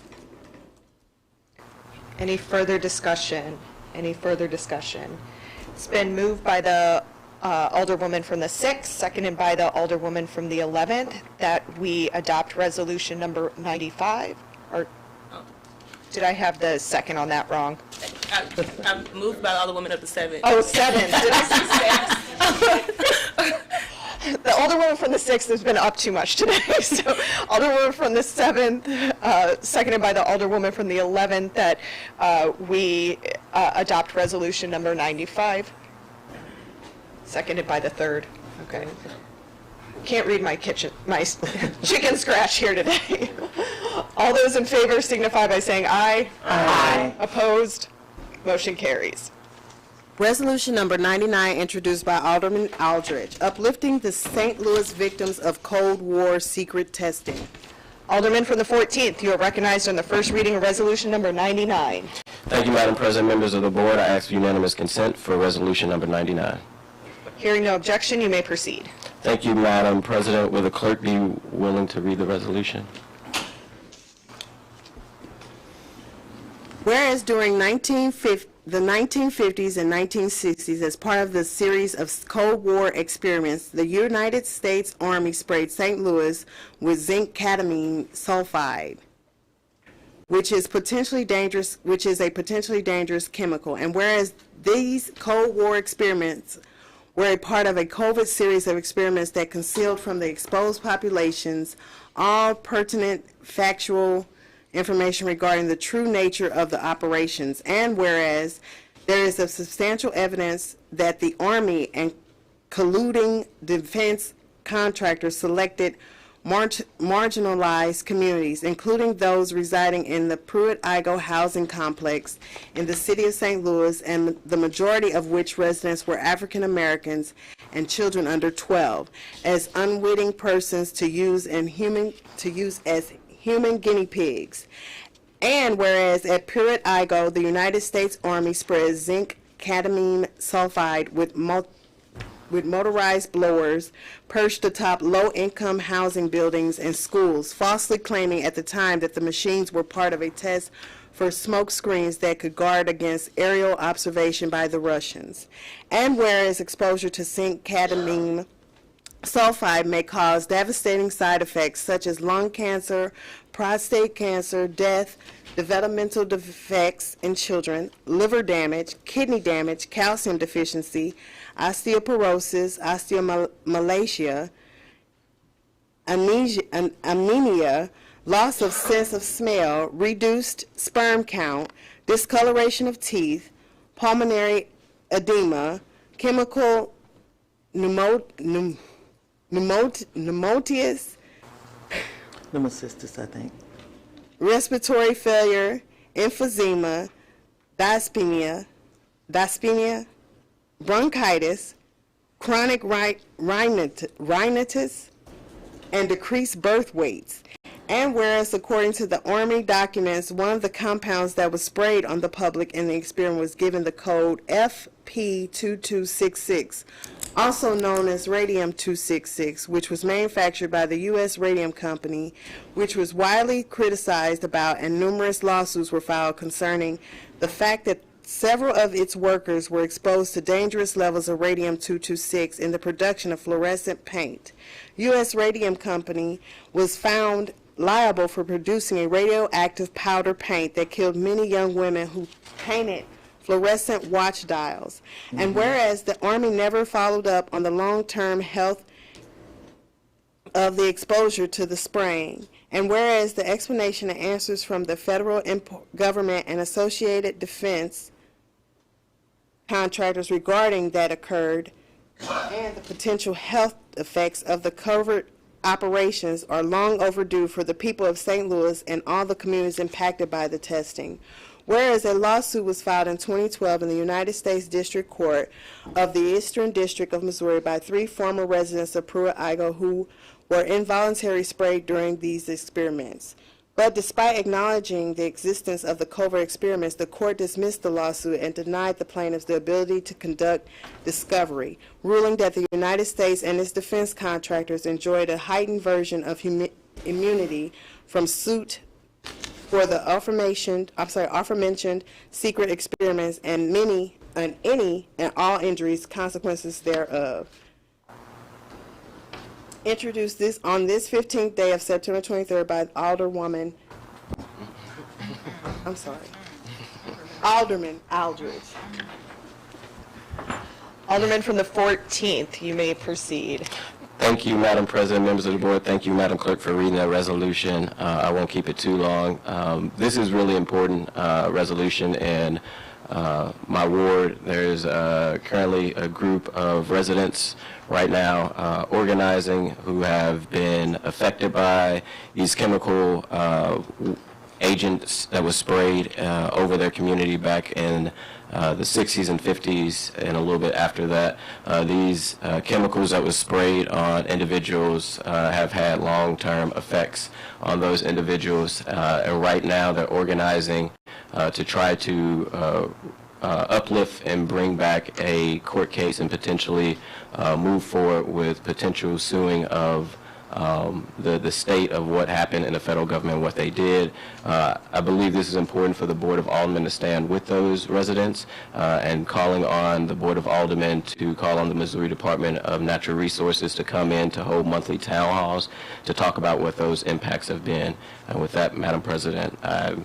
Any further discussion? Any further discussion? It's been moved by the Alderwoman from the 6th, seconded by the Alderwoman from the 11th, that we adopt resolution number 95. Or did I have the second on that wrong? I moved by all the women of the 7th. Oh, 7th. Did I say 6th? The Alderwoman from the 6th has been up too much today. So Alderwoman from the 7th, seconded by the Alderwoman from the 11th, that we adopt resolution number 95. Seconded by the 3rd. Okay. Can't read my chicken scratch here today. All those in favor signify by saying aye. Aye. Opposed? Motion carries. Resolution number 99, introduced by Alderman Aldridge, uplifting the St. Louis victims of Cold War secret testing. Alderman from the 14th, you are recognized on the first reading of resolution number 99. Thank you, Madam President. Members of the board, I ask for unanimous consent for resolution number 99. Hearing no objection, you may proceed. Thank you, Madam President. Will the clerk be willing to read the resolution? Whereas during the 1950s and 1960s, as part of the series of Cold War experiments, the United States Army sprayed St. Louis with zinc cadmium sulfide, which is a potentially dangerous chemical. And whereas these Cold War experiments were a part of a COVID series of experiments that concealed from the exposed populations all pertinent factual information regarding the true nature of the operations, and whereas there is a substantial evidence that the Army and colluding defense contractors selected marginalized communities, including those residing in the Pruitt-Igoe housing complex in the city of St. Louis, and the majority of which residents were African Americans and children under 12, as unwitting persons to use as human guinea pigs. And whereas at Pruitt-Igoe, the United States Army spread zinc cadmium sulfide with motorized blowers perched atop low-income housing buildings and schools, falsely claiming at the time that the machines were part of a test for smoke screens that could guard against aerial observation by the Russians. And whereas exposure to zinc cadmium sulfide may cause devastating side effects such as lung cancer, prostate cancer, death, developmental defects in children, liver damage, kidney damage, calcium deficiency, osteoporosis, osteomalacia, anemia, loss of sense of smell, reduced sperm count, discoloration of teeth, pulmonary edema, chemical pneumocystis, I think. respiratory failure, emphysema, dyspnea, bronchitis, chronic rhinitis, and decreased birth weights. And whereas, according to the Army documents, one of the compounds that was sprayed on the public in the experiment was given the code FP2266, also known as radium-266, which was manufactured by the U.S. Radium Company, which was widely criticized about, and numerous lawsuits were filed concerning the fact that several of its workers were exposed to dangerous levels of radium-226 in the production of fluorescent paint. U.S. Radium Company was found liable for producing a radioactive powder paint that killed many young women who painted fluorescent watch dials. And whereas the Army never followed up on the long-term health of the exposure to the spraying, and whereas the explanation and answers from the federal government and associated defense contractors regarding that occurred, and the potential health effects of the covert operations are long overdue for the people of St. Louis and all the communities impacted by the testing. Whereas a lawsuit was filed in 2012 in the United States District Court of the Eastern District of Missouri by 3 former residents of Pruitt-Igoe who were involuntarily sprayed during these experiments. But despite acknowledging the existence of the covert experiments, the court dismissed the lawsuit and denied the plaintiffs the ability to conduct discovery, ruling that the United States and its defense contractors enjoyed a heightened version of immunity from suit for the aforementioned secret experiments and any and all injuries, consequences thereof. Introduced this on this 15th day of September 23rd by Alderman Aldridge. Alderman from the 14th, you may proceed. Thank you, Madam President, members of the board. Thank you, Madam Clerk, for reading that resolution. I won't keep it too long. This is really important resolution in my ward. There's currently a group of residents right now organizing who have been affected by these chemical agents that was sprayed over their community back in the 60s and 50s and a little bit after that. These chemicals that was sprayed on individuals have had long-term effects on those individuals, and right now they're organizing to try to uplift and bring back a court case and potentially move forward with potential suing of the state of what happened in the federal government, what they did. I believe this is important for the Board of Aldermen to stand with those residents and calling on the Board of Aldermen to call on the Missouri Department of Natural Resources to come in to hold monthly town halls to talk about what those impacts have been. And with that, Madam President, I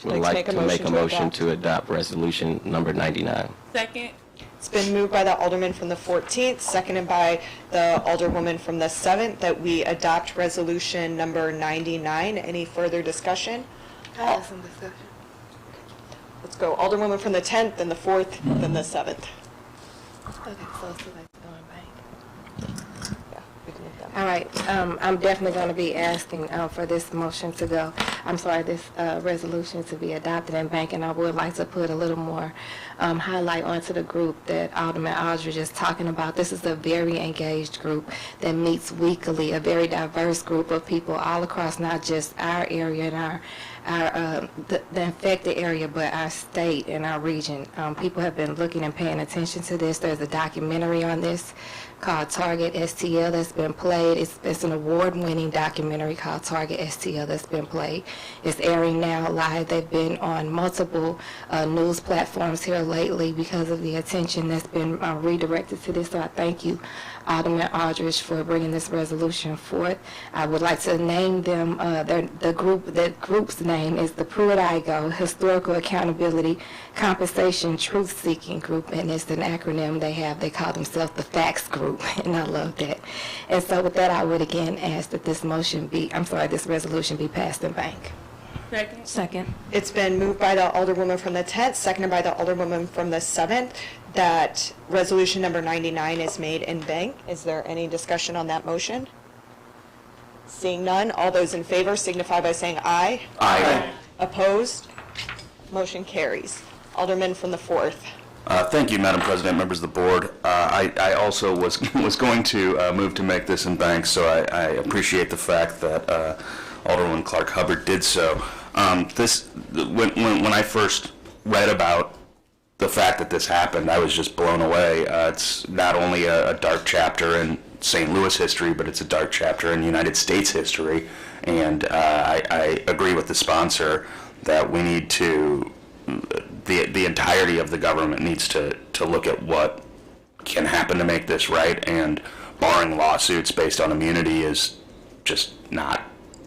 would like to make a motion to adopt resolution number 99. Second. It's been moved by the Alderman from the 14th, seconded by the Alderwoman from the 7th, that we adopt resolution number 99. Any further discussion? I have some discussion. Let's go Alderwoman from the 10th, then the 4th, then the 7th. Okay, so it's like going back. All right, I'm definitely going to be asking for this motion to go, this resolution to be adopted in bank, and I would like to put a little more highlight onto the group that Alderman Aldridge is talking about. This is a very engaged group that meets weekly, a very diverse group of people all across not just our area and the infected area, but our state and our region. People have been looking and paying attention to this. There's a documentary on this called Target STL that's been played. It's an award-winning documentary called Target STL that's been played. It's airing now live. They've been on multiple news platforms here lately because of the attention that's been redirected to this. So I thank you, Alderman Aldridge, for bringing this resolution forth. I would like to name them, the group's name is the Pruitt-Igoe Historical Accountability Compensation Truth-Seeking Group, and it's an acronym they have. They call themselves the FACTS Group, and I love that. And so with that, I would again ask that this resolution be passed in bank. Second. It's been moved by the Alderwoman from the 10th, seconded by the Alderwoman from the 7th, that resolution number 99 is made in bank. Is there any discussion on that motion? Seeing none, all those in favor signify by saying aye. Aye. Opposed? Motion carries. Alderman from the 4th. Thank you, Madam President, members of the board. I also was going to move to make this in bank, so I appreciate the fact that Alderman Clark Hubbard did so. When I first read about the fact that this happened, I was just blown away. It's not only a dark chapter in St. Louis history, but it's a dark chapter in United States history. And I agree with the sponsor that we need to, the entirety of the government needs to look at what can happen to make this right, and barring lawsuits based on immunity is just not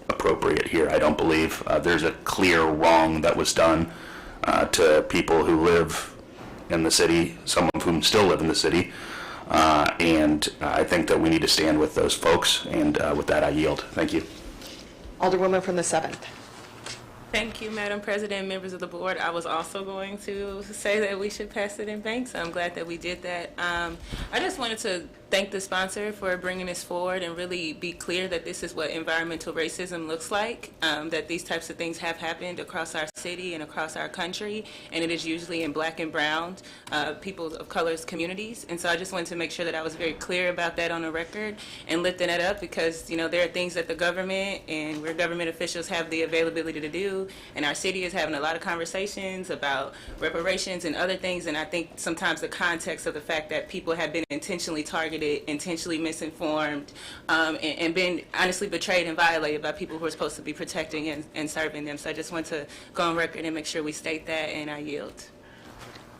appropriate here. I don't believe there's a clear wrong that was done to people who live in the city, some of whom still live in the city, and I think that we need to stand with those folks, and with that I yield. Thank you. Alderwoman from the 7th. Thank you, Madam President, members of the board. I was also going to say that we should pass it in bank, so I'm glad that we did that. I just wanted to thank the sponsor for bringing this forward and really be clear that this is what environmental racism looks like, that these types of things have happened across our city and across our country, and it is usually in black and brown people of color's communities. And so I just wanted to make sure that I was very clear about that on the record and lifting it up, because you know there are things that the government and where government officials have the availability to do, and our city is having a lot of conversations about reparations and other things, and I think sometimes the context of the fact that people have been intentionally targeted, intentionally misinformed, and been honestly betrayed and violated by people who are supposed to be protecting and serving them. So I just want to go on record and make sure we state that, and I yield.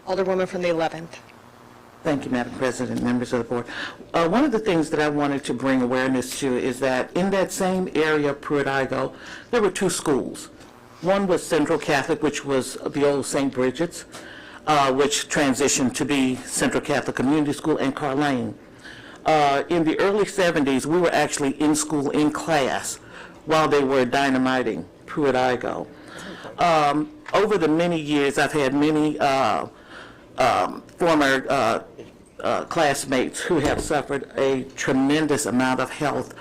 Alderwoman from the 11th. Thank you, Madam President, members of the board. One of the things that I wanted to bring awareness to is that in that same area of Pruitt-Igoe, there were two schools. One was Central Catholic, which was the old St. Bridget's, which transitioned to be Central Catholic Community School, and Carlane. In the early 70s, we were actually in school in class while they were dynamiting Pruitt-Igoe. Over the many years, I've had many former classmates who have suffered a tremendous amount of health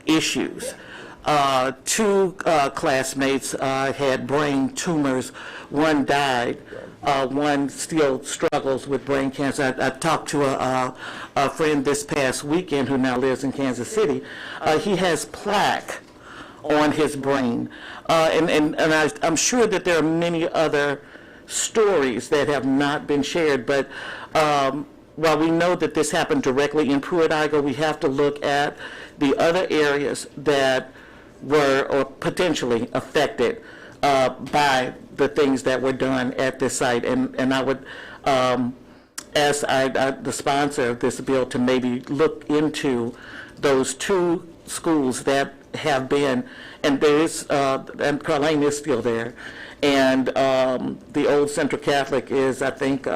issues. Two classmates had brain tumors. One died. One still struggles with brain cancer. I talked to a friend this past weekend who now lives in Kansas City. He has plaque on his brain. And I'm sure that there are many other stories that have not been shared, but while we know that this happened directly in Pruitt-Igoe, we have to look at the other areas that were or potentially affected by the things that were done at this site. And I would ask the sponsor of this bill to maybe look into those two schools that have been, and there is, and Carlane is still there, and the old Central Catholic is, I think,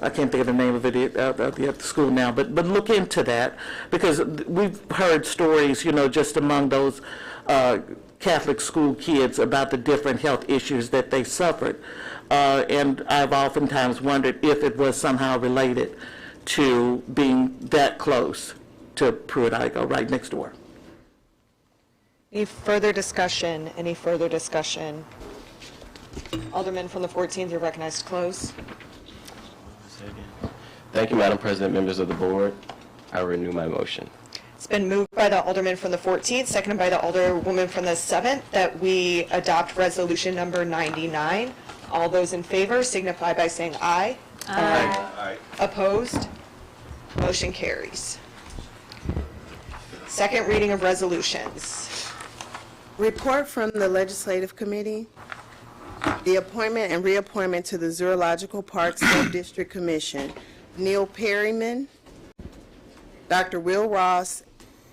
I can't think of the name of it at the school now, but look into that, because we've heard stories, just among those Catholic school kids about the different health issues that they suffered. And I've oftentimes wondered if it was somehow related to being that close to Pruitt-Igoe, right next door. Any further discussion? Any further discussion? Alderman from the 14th, you're recognized to close. Thank you, Madam President, members of the board. I renew my motion. It's been moved by the Alderman from the 14th, seconded by the Alderwoman from the 7th, that we adopt resolution number 99. All those in favor signify by saying aye. Aye. Opposed? Motion carries. Second reading of resolutions. Report from the Legislative Committee. The appointment and reappointment to the Zoological Parks Sub-District Commission. Neil Perryman, Dr. Will Ross,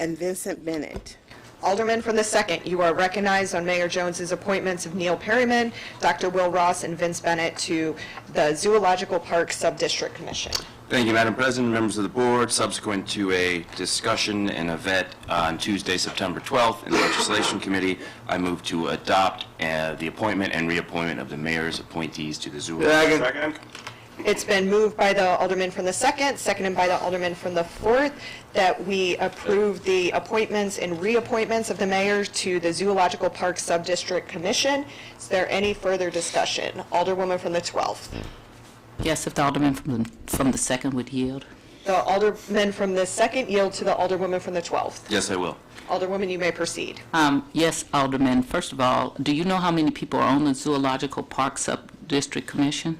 and Vincent Bennett. Alderman from the 2nd, you are recognized on Mayor Jones's appointments of Neil Perryman, Dr. Will Ross, and Vince Bennett to the Zoological Park Sub-District Commission. Thank you, Madam President, members of the board. Subsequent to a discussion and a vet on Tuesday, September 12th in the Legislation Committee, I move to adopt the appointment and reappointment of the mayor's appointees to the Zoological Park. It's been moved by the Alderman from the 2nd, seconded by the Alderman from the 4th, that we approve the appointments and reappointments of the mayor to the Zoological Park Sub-District Commission. Is there any further discussion? Alderwoman from the 12th. Yes, if the Alderman from the 2nd would yield. The Alderman from the 2nd yield to the Alderwoman from the 12th. Yes, I will. Alderwoman, you may proceed. Yes, Alderman. First of all, do you know how many people are on the Zoological Park Sub-District Commission?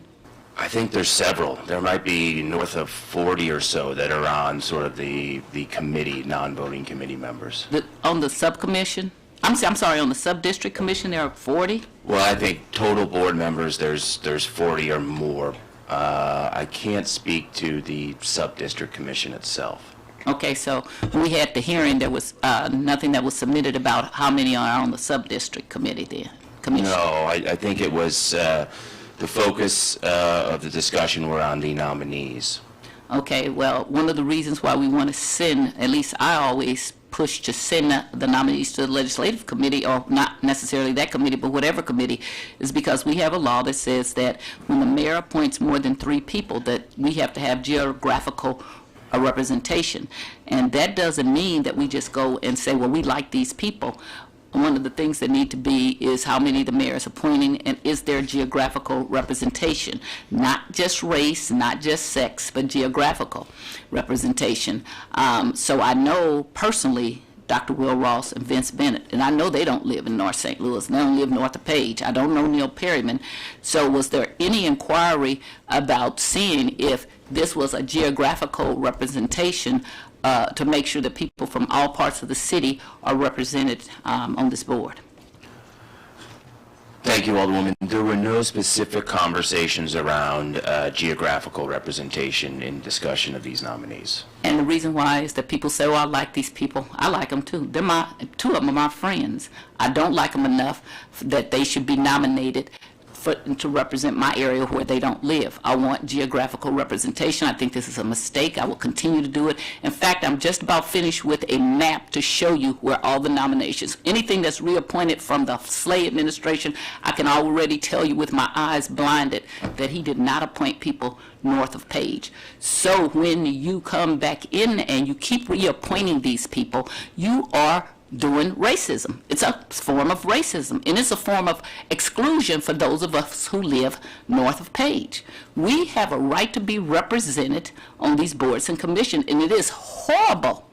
I think there's several. There might be north of 40 or so that are on sort of the committee, non-voting committee members. On the subcommission? I'm sorry, on the sub-district commission, there are 40? Well, I think total board members, there's 40 or more. I can't speak to the sub-district commission itself. Okay, so when we had the hearing, there was nothing that was submitted about how many are on the sub-district committee then? Commission. No, I think it was the focus of the discussion were on the nominees. Okay, well, one of the reasons why we want to send, at least I always push to send the nominees to the legislative committee, or not necessarily that committee, but whatever committee, is because we have a law that says that when the mayor appoints more than 3 people, that we have to have geographical representation. And that doesn't mean that we just go and say, well, we like these people. One of the things that need to be is how many the mayor is appointing, and is there geographical representation? Not just race, not just sex, but geographical representation. So I know personally Dr. Will Ross and Vince Bennett, and I know they don't live in North St. Louis. They don't live north of Page. I don't know Neil Perryman. So was there any inquiry about seeing if this was a geographical representation to make sure that people from all parts of the city are represented on this board? Thank you, Alderwoman. There were no specific conversations around geographical representation in discussion of these nominees. And the reason why is that people say, well, I like these people. I like them too. 2 of them are my friends. I don't like them enough that they should be nominated to represent my area where they don't live. I want geographical representation. I think this is a mistake. I will continue to do it. In fact, I'm just about finished with a map to show you where all the nominations, anything that's reappointed from the Slay administration, I can already tell you with my eyes blinded that he did not appoint people north of Page. So when you come back in and you keep reappointing these people, you are doing racism. It's a form of racism, and it's a form of exclusion for those of us who live north of Page. We have a right to be represented on these boards and commissions, and it is horrible,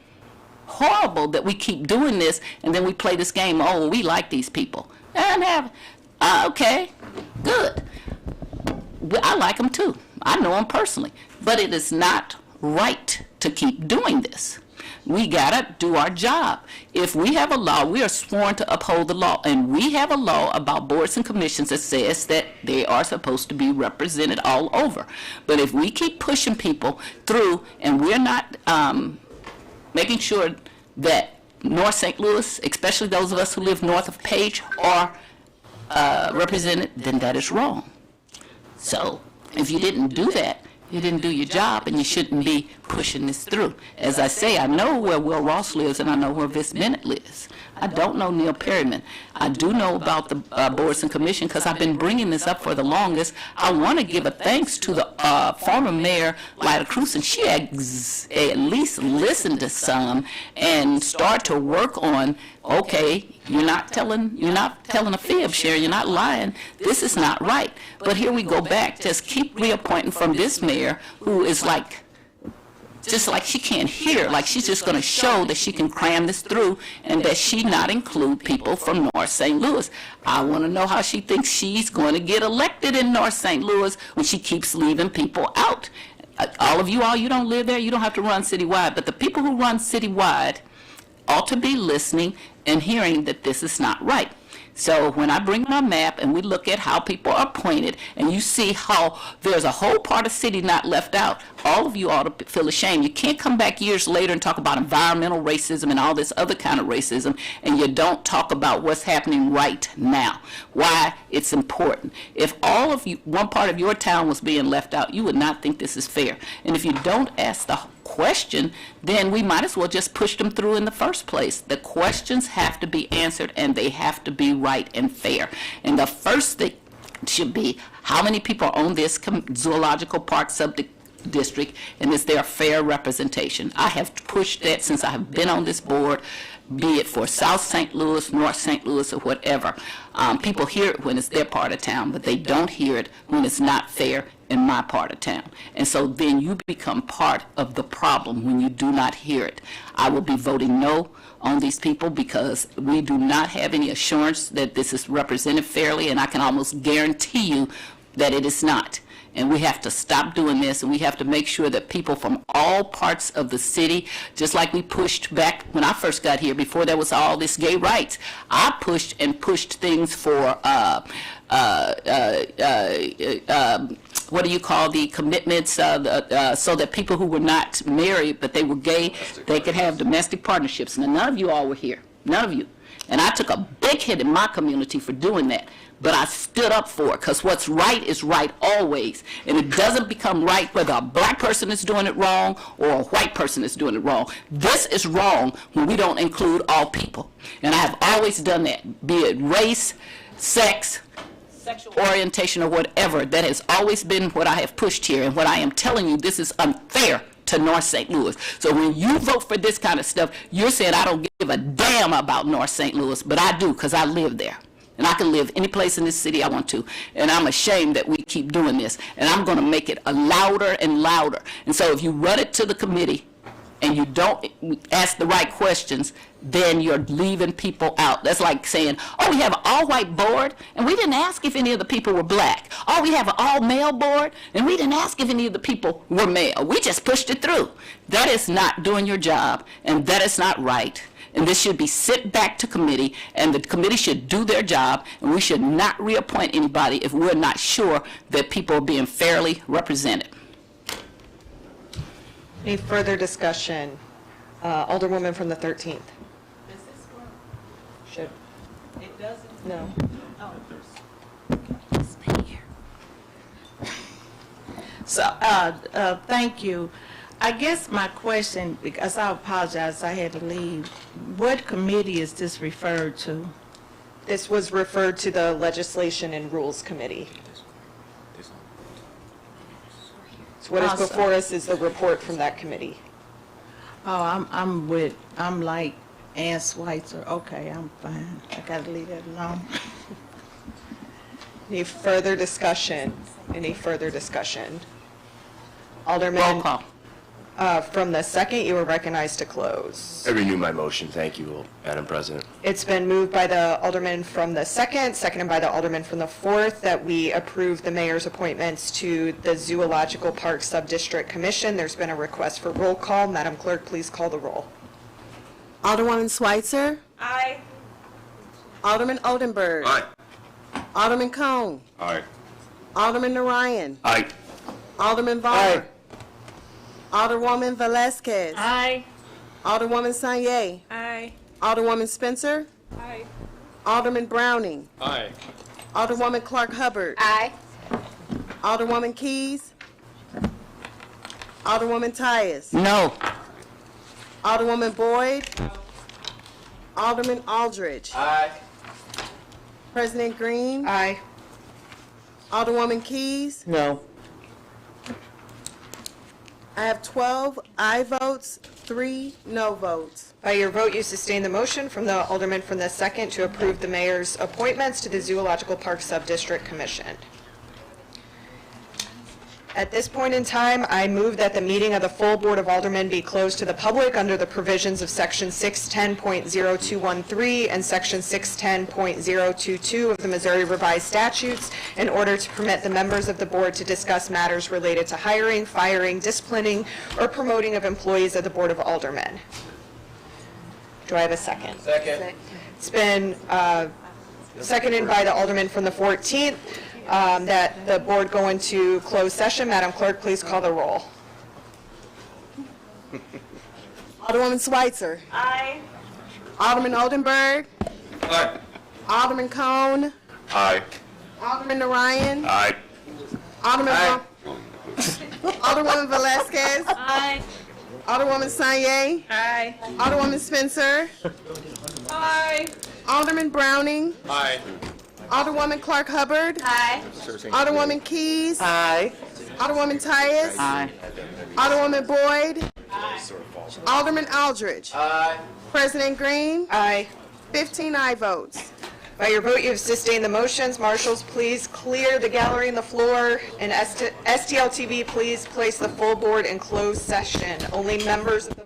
horrible that we keep doing this, and then we play this game, oh, we like these people. And okay, good. I like them too. I know them personally, but it is not right to keep doing this. We gotta do our job. If we have a law, we are sworn to uphold the law, and we have a law about boards and commissions that says that they are supposed to be represented all over. But if we keep pushing people through and we're not making sure that North St. Louis, especially those of us who live north of Page, are represented, then that is wrong. So if you didn't do that, You didn't do your job, and you shouldn't be pushing this through. As I say, I know where Will Ross lives, and I know where Vis Bennett lives. I don't know Neil Perryman. I do know about the boards and commission because I've been bringing this up for the longest. I want to give a thanks to the former mayor, Lyda Cruz, and she at least listened to some and start to work on, okay, you're not telling a fib, Sharon, you're not lying. This is not right. But here we go back, just keep reappointing from this mayor who is like, just like she can't hear, like she's just going to show that she can cram this through and that she not include people from North St. Louis. I want to know how she thinks she's going to get elected in North St. Louis when she keeps leaving people out. All of you don't live there, you don't have to run citywide, but the people who run citywide ought to be listening and hearing that this is not right. So when I bring my map and we look at how people are appointed and you see how there's a whole part of city not left out, all of you ought to feel ashamed. You can't come back years later and talk about environmental racism and all this other kind of racism and you don't talk about what's happening right now, why it's important. If all of you, one part of your town was being left out, you would not think this is fair. And if you don't ask the question, then we might as well just push them through in the first place. The questions have to be answered and they have to be right and fair. And the first thing should be how many people are on this zoological park sub-district and is there a fair representation? I have pushed that since I have been on this board, be it for South St. Louis, North St. Louis, or whatever. People hear it when it's their part of town, but they don't hear it when it's not fair in my part of town. And so then you become part of the problem when you do not hear it. I will be voting no on these people because we do not have any assurance that this is represented fairly, and I can almost guarantee you that it is not. And we have to stop doing this, and we have to make sure that people from all parts of the city, just like we pushed back when I first got here, before there was all this gay rights, I pushed things for what do you call the commitments, so that people who were not married but they were gay, they could have domestic partnerships. Now, none of you all were here, none of you. And I took a big hit in my community for doing that. But I stood up for it because what's right is right always. And it doesn't become right whether a black person is doing it wrong or a white person is doing it wrong. This is wrong when we don't include all people. And I have always done that, be it race, sex, sexual orientation, or whatever. That has always been what I have pushed here. And what I am telling you, this is unfair to North St. Louis. So when you vote for this kind of stuff, you're saying I don't give a damn about North St. Louis, but I do because I live there. And I can live any place in this city I want to. And I'm ashamed that we keep doing this. And I'm going to make it louder and louder. And so if you run it to the committee and you don't ask the right questions, then you're leaving people out. That's like saying, oh, we have an all-white board, and we didn't ask if any of the people were black. Oh, we have an all-male board, and we didn't ask if any of the people were male. We just pushed it through. That is not doing your job, and that is not right. And this should be sent back to committee, and the committee should do their job, and we should not reappoint anybody if we're not sure that people are being fairly represented. Any further discussion? Alderwoman from the 13th. Should. It doesn't? No. So, thank you. I guess my question, because I apologize, I had to leave. What committee is this referred to? This was referred to the Legislation and Rules Committee. So what is before us is the report from that committee. Oh, I'm like Ann Schweitzer. Okay, I'm fine. I gotta leave that alone. Any further discussion? Any further discussion? Alderman. Roll call. From the second, you were recognized to close. I renew my motion. Thank you, Madam President. It's been moved by the Alderman from the second, seconded by the Alderman from the fourth, that we approve the mayor's appointments to the Zoological Park Subdistrict Commission. There's been a request for roll call. Madam Clerk, please call the roll. Alderwoman Schweitzer? Aye. Alderman Oldenburg? Aye. Alderman Cone? Aye. Alderman Narayan? Aye. Alderman Vaughn? Alderwoman Velazquez? Aye. Alderwoman Sanye? Aye. Alderwoman Spencer? Aye. Alderman Browning? Aye. Alderwoman Clark Hubbard? Aye. Alderwoman Keys? Alderwoman Tyus. No. Alderwoman Boyd. Alderman Aldridge. Aye. President Green. Aye. Alderwoman Keys. No. I have 12 aye votes, 3 no votes. By your vote, you sustain the motion from the Alderman from the 2nd to approve the mayor's appointments to the Zoological Park Subdistrict Commission. At this point in time, I move that the meeting of the full Board of Aldermen be closed to the public under the provisions of Section 610.0213 and Section 610.022 of the Missouri Revised Statutes in order to permit the members of the board to discuss matters related to hiring, firing, disciplining, or promoting of employees of the Board of Aldermen. Do I have a second? Second. It's been seconded by the Alderman from the 14th. That the board go into closed session. Madam Clerk, please call the roll. Alderwoman Schweitzer. Aye. Alderman Oldenburg. Aye. Alderman Cone. Aye. Alderman Narayan. Aye. Alderman Alderwoman Velazquez. Aye. Alderwoman Sanye. Aye. Alderwoman Spencer. Aye. Alderman Browning. Aye. Alderwoman Clark Hubbard. Aye. Alderwoman Keys. Aye. Alderwoman Tyus. Aye. Alderwoman Boyd. Alderman Aldridge. Aye. President Green. Aye. 15 aye votes. By your vote, you have sustained the motions. Marshals, please clear the gallery and the floor. And STL TV, please place the full board in closed session. Only members of the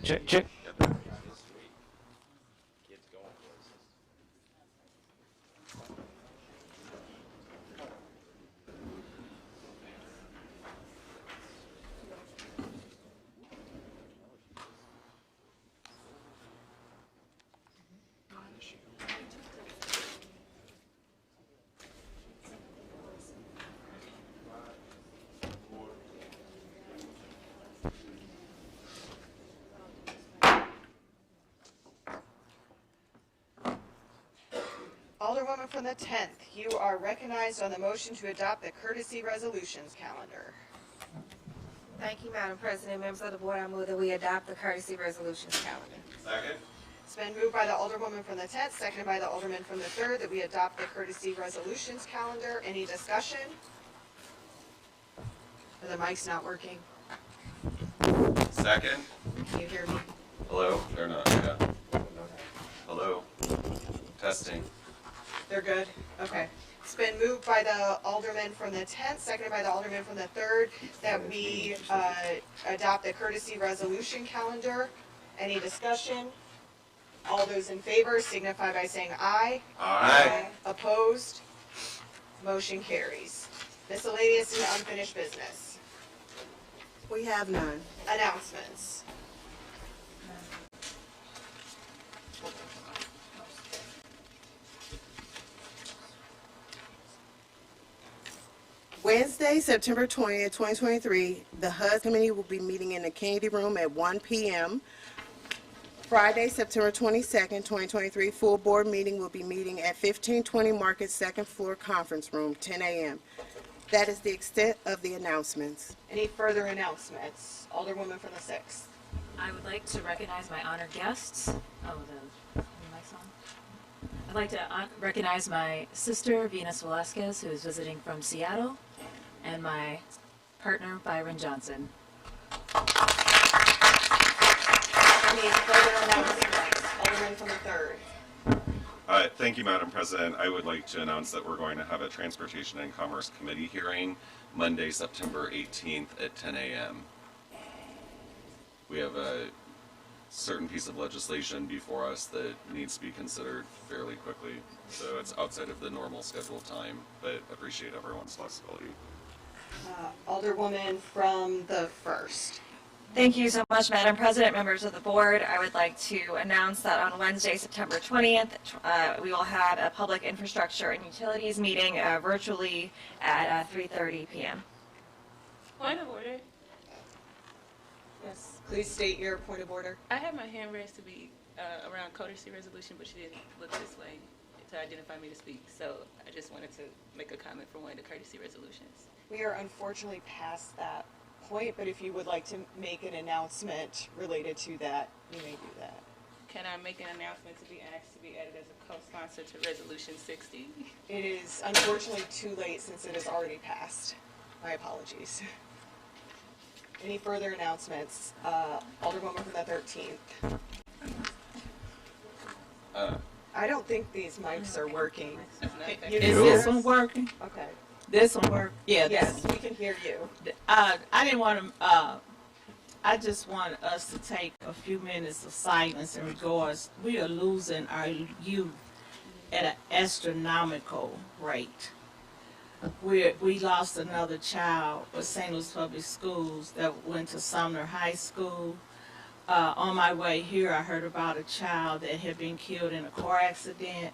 check, check. Alderwoman from the 10th, you are recognized on the motion to adopt the courtesy resolutions calendar. Thank you, Madam President. Members of the board, I move that we adopt the courtesy resolutions calendar. Second. It's been moved by the Alderwoman from the 10th, seconded by the Alderman from the 3rd, that we adopt the courtesy resolutions calendar. Any discussion? Are the mics not working? Second. Can you hear me? Hello? They're not, yeah. Hello? Testing. They're good? Okay. It's been moved by the Alderman from the 10th, seconded by the Alderman from the 3rd, that we adopt the courtesy resolution calendar. Any discussion? All those in favor signify by saying aye. Aye. Opposed? Motion carries. Miscellaneous and unfinished business. We have none. Announcements. Wednesday, September 20th, 2023, the HUD Committee will be meeting in the Kennedy Room at 1 p.m. Friday, September 22nd, 2023, full board meeting will be meeting at 1520 Market Second Floor Conference Room, 10 a.m. That is the extent of the announcements. Any further announcements? Alderwoman from the 6th. I would like to recognize my honored guests. Oh, the mic's on. I'd like to recognize my sister, Venus Velasquez, who is visiting from Seattle, and my partner, Byron Johnson. Any further announcements? Alderman from the 3rd. Thank you, Madam President. I would like to announce that we're going to have a Transportation and Commerce Committee hearing Monday, September 18th at 10 a.m. We have a certain piece of legislation before us that needs to be considered fairly quickly, so it's outside of the normal scheduled time, but appreciate everyone's flexibility. Alderwoman from the 1st. Thank you so much, Madam President, members of the board. I would like to announce that on Wednesday, September 20th, we will have a public infrastructure and utilities meeting virtually at 3:30 p.m. Point of order. Yes. Please state your point of order. I had my hand raised to be around courtesy resolution, but you didn't look this way to identify me to speak. So I just wanted to make a comment for one of the courtesy resolutions. We are unfortunately past that point, but if you would like to make an announcement related to that, you may do that. Can I make an announcement to be asked to be added as a co-sponsor to Resolution 60? It is unfortunately too late since it is already passed. My apologies. Any further announcements? Alderwoman from the 13th. I don't think these mics are working. Is this one working? Okay. This one work? Yeah. Yes, we can hear you. I didn't want to, I just want us to take a few minutes of silence in regards, we are losing our youth at an astronomical rate. We lost another child with St. Louis Public Schools that went to Sumner High School. On my way here, I heard about a child that had been killed in a car accident.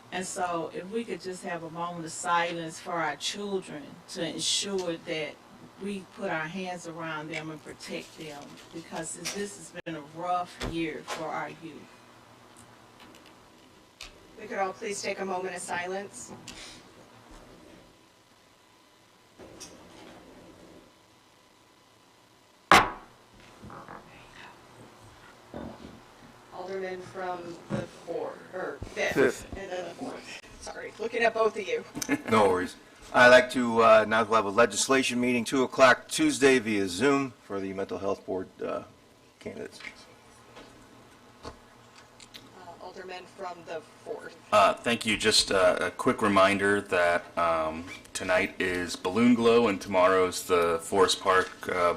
And so if we could just have a moment of silence for our children to ensure that we put our hands around them and protect them, because this has been a rough year for our youth. We could all please take a moment of silence. Alderman from the 5th, and then the 4th. Sorry, looking at both of you. No worries. I'd like to now we'll have a legislation meeting, 2 o'clock Tuesday via Zoom for the Mental Health Board candidates. Alderman from the 4th. Thank you. Just a quick reminder that tonight is Balloon Glow and tomorrow's the Forest Park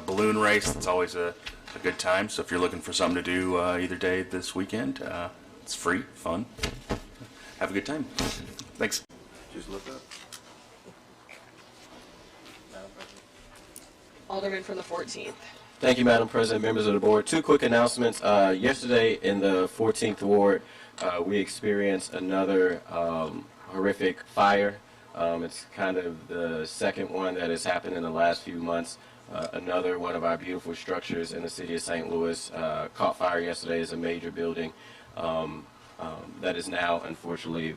balloon race. It's always a a good time. So if you're looking for something to do either day this weekend, it's free, fun. Have a good time. Thanks. Just look up. Alderman from the 14th. Thank you, Madam President, members of the board. Two quick announcements. Yesterday in the 14th Ward, we experienced another horrific fire. It's kind of the second one that has happened in the last few months. Another one of our beautiful structures in the city of St. Louis caught fire yesterday. Is a major building that is now unfortunately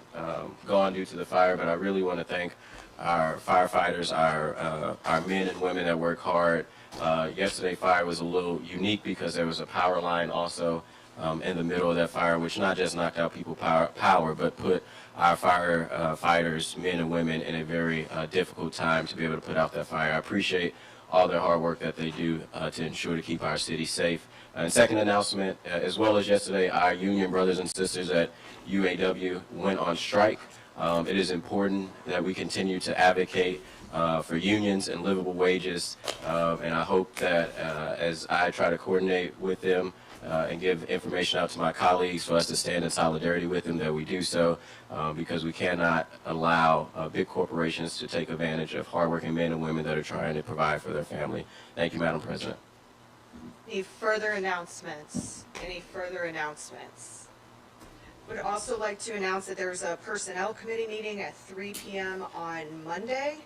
gone due to the fire. But I really want to thank our firefighters, our men and women that work hard. Yesterday fire was a little unique because there was a power line also in the middle of that fire, which not just knocked out people power, but put our firefighters, men and women, in a very difficult time to be able to put out that fire. I appreciate all their hard work that they do to ensure to keep our city safe. And second announcement, as well as yesterday, our union brothers and sisters at UAW went on strike. It is important that we continue to advocate for unions and livable wages, and I hope that as I try to coordinate with them and give information out to my colleagues for us to stand in solidarity with them, that we do so, because we cannot allow big corporations to take advantage of hardworking men and women that are trying to provide for their family. Thank you, Madam President. Any further announcements? Any further announcements? Would also like to announce that there's a Personnel Committee meeting at 3 p.m. on Monday,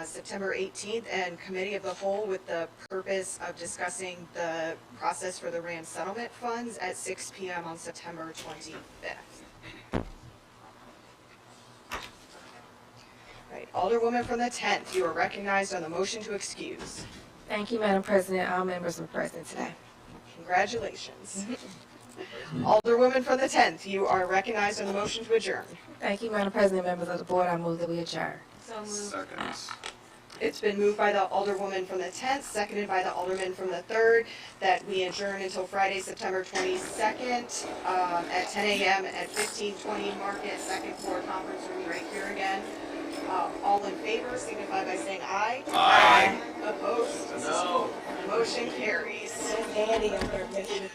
September 18th, and Committee of the Whole with the purpose of discussing the process for the RAM settlement funds at 6 p.m. on September 25th. Right, Alderwoman from the 10th, you are recognized on the motion to excuse. Thank you, Madam President. All members are present today. Congratulations. Alderwoman from the 10th, you are recognized on the motion to adjourn. Thank you, Madam President, members of the board. I move that we adjourn. So moved. Second. It's been moved by the Alderwoman from the 10th, seconded by the Alderman from the 3rd, that we adjourn until Friday, September 22nd at 10 a.m. at 1520 Market, second floor conference room right here again. All in favor signify by saying aye. Aye. Opposed? No. Motion carries. Daddy on her mission.